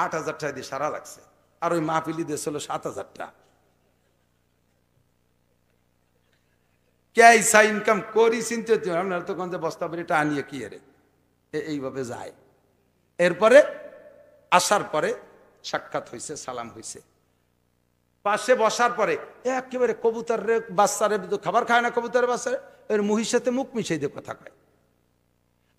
8,000 টাকা দিয়ে সারা লাগছে, আর ওই মাহফিলি দিয়েছিল 7,000 টাকা। কেসা ইনকাম করি চিন্তা, আপনারা তো কোন বস্তা করে এটা আনিয়ে কি এরে এইভাবে যায়। এরপরে আসার পরে সাক্ষাৎ হয়েছে, সালাম হয়েছে, পাশে বসার পরে একেবারে কবুতরের বাচ্চারে খাবার খায় না, কবুতরের বাচ্চারে এর মুহির সাথে মুখ মিশিয়ে দিয়ে কথা কয়।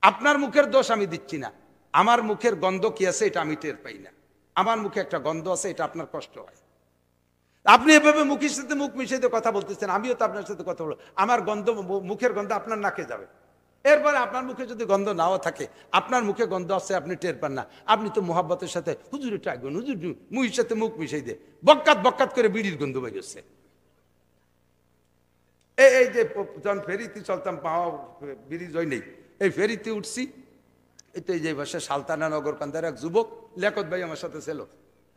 আপনার মুখের দোষ আমি দিচ্ছি না, আমার মুখের গন্ধ কি আছে এটা আমি টের পাই না। আমার মুখে একটা গন্ধ আছে, এটা আপনার কষ্ট হয়। আপনি এভাবে মুখের সাথে মুখ মিশিয়ে দিয়ে কথা বলতেছেন, আমিও তো আপনার সাথে কথা বলবো, আমার গন্ধ, মুখের গন্ধ আপনার নাকে যাবে। এরপরে আপনার মুখে যদি গন্ধ নাও থাকে, আপনার মুখে গন্ধ আছে আপনি টের পান না, আপনি তো মোহাব্বতের সাথে হুজুরে টাইগুন, হুজুর মুহির সাথে মুখ মিশিয়ে দিয়ে বক্কাত বক্কাত করে বিড়ির গন্ধ বেরোচ্ছে। এই যে যখন ফেরিতে চলতাম, পাওয়া ব্রিজ ওই নেই, এই ফেরিতে উঠছি, এতে যে বাসা সালতানা নগর কান্দার এক যুবক লেখত ভাই আমার সাথে ছিল,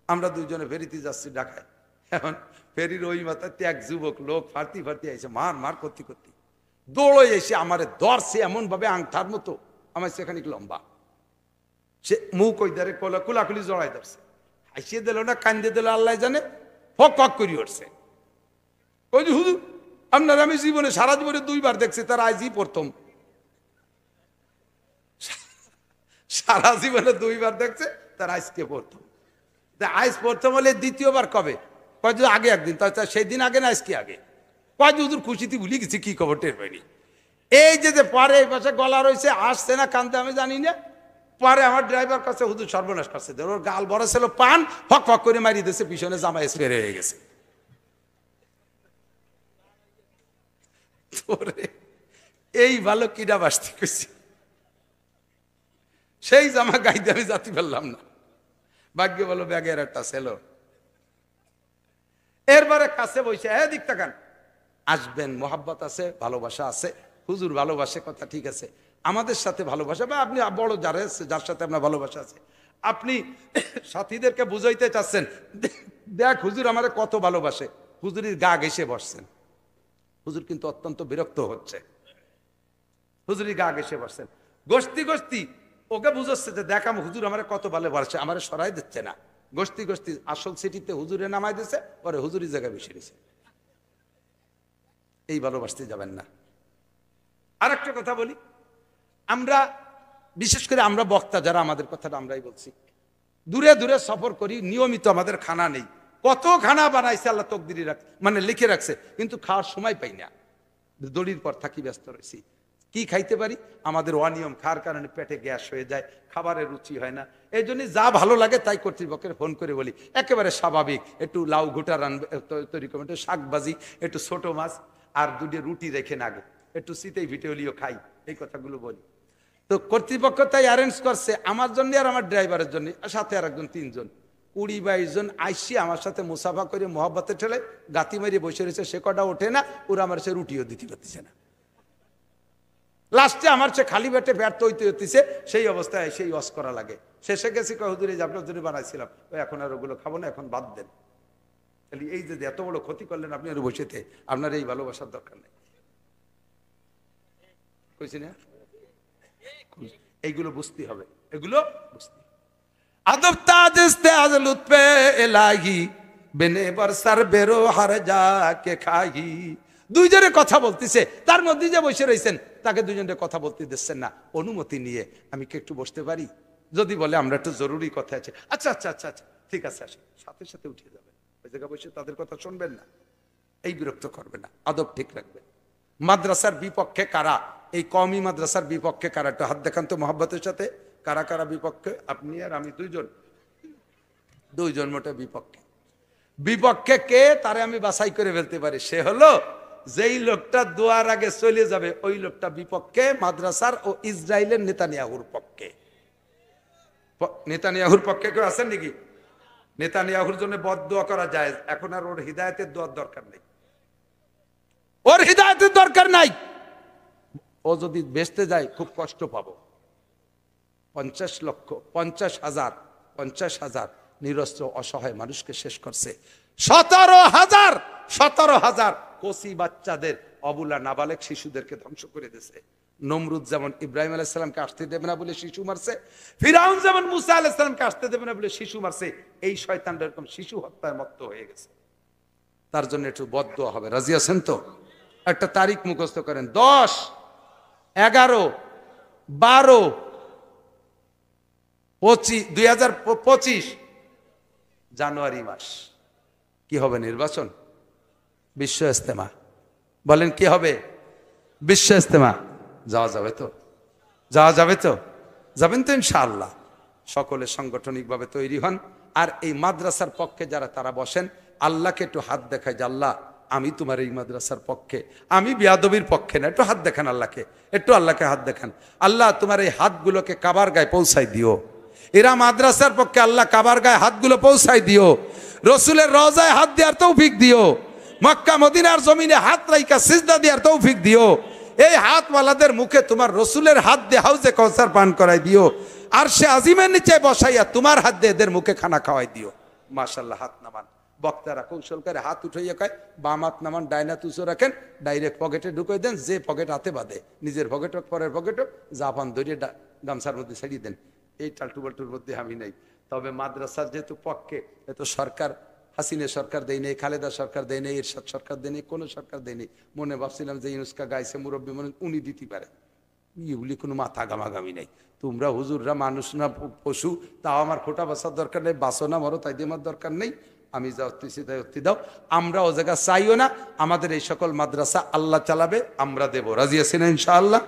আমরা দুইজনে ফেরিতে যাচ্ছি ঢাকায়। এখন ফেরির ওই মাথাতে এক যুবক লোক ফার্তি ফার্তি আইসে, মার মার করতে করতে দৌড়ে এসে আমারে ধরছে এমন ভাবে, আংটার মতো আমার সেখানে লম্বা, সে মুখ ওই ধারে কুলাকুলি জড়াই ধরছে, হাসিয়ে দিল না কান্দে দিল আল্লাহ জানে, ফক ফক করি উঠছে। ওই যে হুজুর আপনার আমি জীবনে সারা জীবনে 2 বার দেখছি, তার আজই প্রথম, সারা জীবনে 2 বার দেখছে, তার আজকে প্রথম। আজ প্রথম হলে দ্বিতীয়বার কবে? কয় যে আগে একদিন, তাছাড়া সেই দিন আগে না আজকে আগে। কয় যে হুজুর খুশিতে ভুলে গেছি, কি খবর টের পাইনি। এই যে পরে এই পাশে গলা রয়েছে, আসছে না কানতে আমি জানি না, পরে আমার ড্রাইভার কাছে হুজুর সর্বনাশ করছে, ওর গাল বড় ছিল পান, ফক ফক করে মারি দিয়েছে, পিছনে জামা স্প্রে হয়ে গেছে। এই ভালো কিনা বাসতে করছি, সেই জামা গাইতে আমি জাতি পারলাম না, ভাগ্য বলো ব্যাগের একটা ছিল। এরপরে কাছে বসে দিক তাকান, আসবেন, মোহাব্বত আছে, ভালোবাসা আছে, হুজুর ভালোবাসে, কথা ঠিক আছে, আমাদের সাথে ভালোবাসা, বা আপনি বড় যার সাথে আপনার ভালোবাসা আছে, আপনি সাথীদেরকে বুঝাইতে চাচ্ছেন, দেখ হুজুর আমারে কত ভালোবাসে, হুজুরের গা ঘেঁষে বসছেন, হুজুর কিন্তু অত্যন্ত বিরক্ত হচ্ছে, হুজুরের গা ঘেঁষে বসছেন, গোষ্ঠী গোষ্ঠী ওকে বুঝাচ্ছে যে দেখ হুজুর আমারে কত ভালোবাসে, আমারে সরাই দিচ্ছে না, গোষ্ঠী গোষ্ঠী আসল সিটিতে হুজুরে নামাই দিচ্ছে, পরে হুজুরের জায়গায় বসে দিছে। এই ভালোবাসতে যাবেন না। আর একটা কথা বলি, আমরা বিশেষ করে আমরা বক্তা যারা, আমাদের কথাটা আমরাই বলছি, দূরে দূরে সফর করি, নিয়মিত আমাদের খানা নেই, কত খানা বানাইছে আল্লাহ তকদিরে মানে লিখে রাখছে, কিন্তু খাওয়ার সময় পাই না, দড়ির পর থাকি, ব্যস্ত রয়েছি। কি খাইতে পারি, আমাদের অনিয়ম, খাওয়ার কারণে পেটে গ্যাস হয়ে যায়, খাবারের রুচি হয় না। এই জন্য যা ভালো লাগে তাই কর্তৃপক্ষের ফোন করে বলি, একেবারে স্বাভাবিক, একটু লাউ ঘুটা তৈরি করবেন, একটু শাকবাজি, একটু ছোট মাছ আর 2টি রুটি রেখে নাগে, একটু শীতেই ভিটেলিও খাই, এই কথাগুলো বলি। তো কর্তৃপক্ষ তাই অ্যারেঞ্জ করছে আমার জন্য আর আমার ড্রাইভারের জন্য, সাথে আর একজন, 3 জন, 20-22 জন আইসি আমার সাথে মুসাফা করে মোহাব্বতে ঠেলে গাতি মারিয়ে বসে রয়েছে, সে কটা ওঠে না, ওরা আমার সে রুটিও দিতে পারতেছে না। লাস্টে আমার সে খালি পেটে ব্যর্থ হইতে হইতেছে, সেই অবস্থায় সেই ওয়াজ করা লাগে। শেষে গেছি হুজুর, এই যে আপনার জন্য বানাইছিলাম, এখন আর ওগুলো খাবো না, এখন বাদ দেন। তাহলে এই যে এত বড় ক্ষতি করলেন আপনি আর বসেতে, আপনার এই ভালোবাসার দরকার নেই, কইছি না? এইগুলো বুঝতে হবে, এগুলো বুঝতে। আদব তাজস্তে আজ লুৎফে এলাহি বেনে বরসার বেরো হার যা কে খাহি। 2 জনে কথা বলতেছে, তার মধ্যে যে বসে রয়েছেন তাকে 2 জনের কথা বলতে দিচ্ছেন না, অনুমতি নিয়ে আমি কি একটু বসতে পারি? যদি বলে আমরা একটু জরুরি কথা আছে, আচ্ছা আচ্ছা আচ্ছা আচ্ছা ঠিক আছে, আসে, সাথে সাথে উঠে যাবেন, ওই জায়গায় বসে তাদের কথা শুনবেন না, এই বিরক্ত করবে না, আদব ঠিক রাখবেন। মাদ্রাসার বিপক্ষে কারা, এই কওমি মাদ্রাসার বিপক্ষে কারা, একটু হাত দেখান তো মোহাব্বতের সাথে, কারা কারা বিপক্ষে? আপনি আর আমি 2 জন মোটে বিপক্ষে। বিপক্ষে কে, তারে আমি বাছাই করে ফেলতে পারি, সে হলো যেই লোকটা দোয়ার আগে চলে যাবে, ওই লোকটা বিপক্ষে মাদ্রাসার ও ইসরায়েলের নেতানিয়াহুর পক্ষে। নেতানিয়াহুর পক্ষে কেউ আছেন নাকি? নেতানিয়াহুর জন্য বদদোয়া করা যায়, এখন আর ওর হিদায়াতের দোয়ার দরকার নেই, ওর হিদায়াতের দরকার নাই। ও যদি বেচতে যায় খুব কষ্ট পাবো। 50,000 নিরস্ত্র অসহায় মানুষকে শেষ করছে। 17,000 কচি বাচ্চাদের, অবুলা নাবালেক শিশুদেরকে ধ্বংস করে দিয়েছে। নমরুদ যেমন ইব্রাহিম আলাইহিস সালামকে আসতে দেবে না বলে শিশু মারছে, ফিরাউন যেমন মুসা আলাইহিস সালামকে আসতে দেবে না বলে শিশু মারছে, এই শয়তানটা এরকম শিশু হত্যার মত্ত হয়ে গেছে। তার জন্য একটু বদদোয়া হবে, রাজি আছেন তো? একটা তারিখ মুখস্থ করেন, 10, 11, 12, 2025 জানুয়ারি মাস কি হবে? নির্বাচন, বিশ্ব ইস্তেমা। বলেন কি হবে? বিশ্ব ইস্তেমা। যাওয়া যাবে তো? যাওয়া যাবে তো? যাবেন তো ইনশাআল্লাহ। সকলে সাংগঠনিকভাবে তৈরি হন। আর এই মাদ্রাসার পক্ষে যারা তারা বসেন, আল্লাহকে একটু হাত দেখায় যে আল্লাহ আমি তোমার এই মাদ্রাসার পক্ষে, আমি বিয়াদবির পক্ষে না। একটু হাত দেখান আল্লাহকে, একটু আল্লাহকে হাত দেখান। আল্লাহ তোমার এই হাতগুলোকে কাবার গায়ে পৌঁছাই দিও। এরা মাদ্রাসার পক্ষে, আল্লাহ কাবার গায়ে হাতগুলো পৌঁছাই দিও। রসুলের রওজায় হাত দেওয়ার তৌফিক দিও। মক্কা মদিনার জমিনে হাত রাইকা সিজদা দেওয়ার তৌফিক দিও। এই হাতওয়ালাদের মুখে তোমার রসুলের হাত দিয়ে হাউজে কাউসার পান করাই দিও। আর সে আজিমের নিচে বসাইয়া তোমার হাত দিয়ে এদের মুখে খানা খাওয়াই দিও। মাশাআল্লাহ। হাত নামান। বক্তারা কৌশল করে হাত উঠাইয়া কয় বাম হাত নামান, ডাইন হাত উঁচু রাখেন, ডাইরেক্ট পকেটে ঢুকিয়ে দেন, যে পকেট হাতে বাঁধে, নিজের পকেট হোক পরের পকেট হোক, জাপান ধরিয়ে গামছার মধ্যে ছাড়িয়ে দেন। এই টালটুবালটুর মধ্যে আমি নাই। তবে মাদ্রাসার যেহেতু পক্ষে, এত সরকার, হাসিনা সরকার দেয় নেই, খালেদা সরকার দেয় নেই, এরশাদ সরকার দেয় নেই, কোনো সরকার দেয় নেই। মনে ভাবছিলাম যে ইউনুসকা গাইছে মুরব্বী, মনে উনি দিতে পারে, এগুলি কোনো মাথা গামাগামি নেই। তোমরা হুজুররা মানুষ না পশু, তাও আমার খোটা বাঁচার দরকার নেই, বাঁচো না মরো তাই দিয়ে আমার দরকার নেই। আমি যা অত্যাচার তাই অত্যাচার দাও। আমরা ও জায়গা চাইও না। আমাদের এই সকল মাদ্রাসা আল্লাহ চালাবে, আমরা দেব। রাজি আছি না ইনশাআল্লাহ?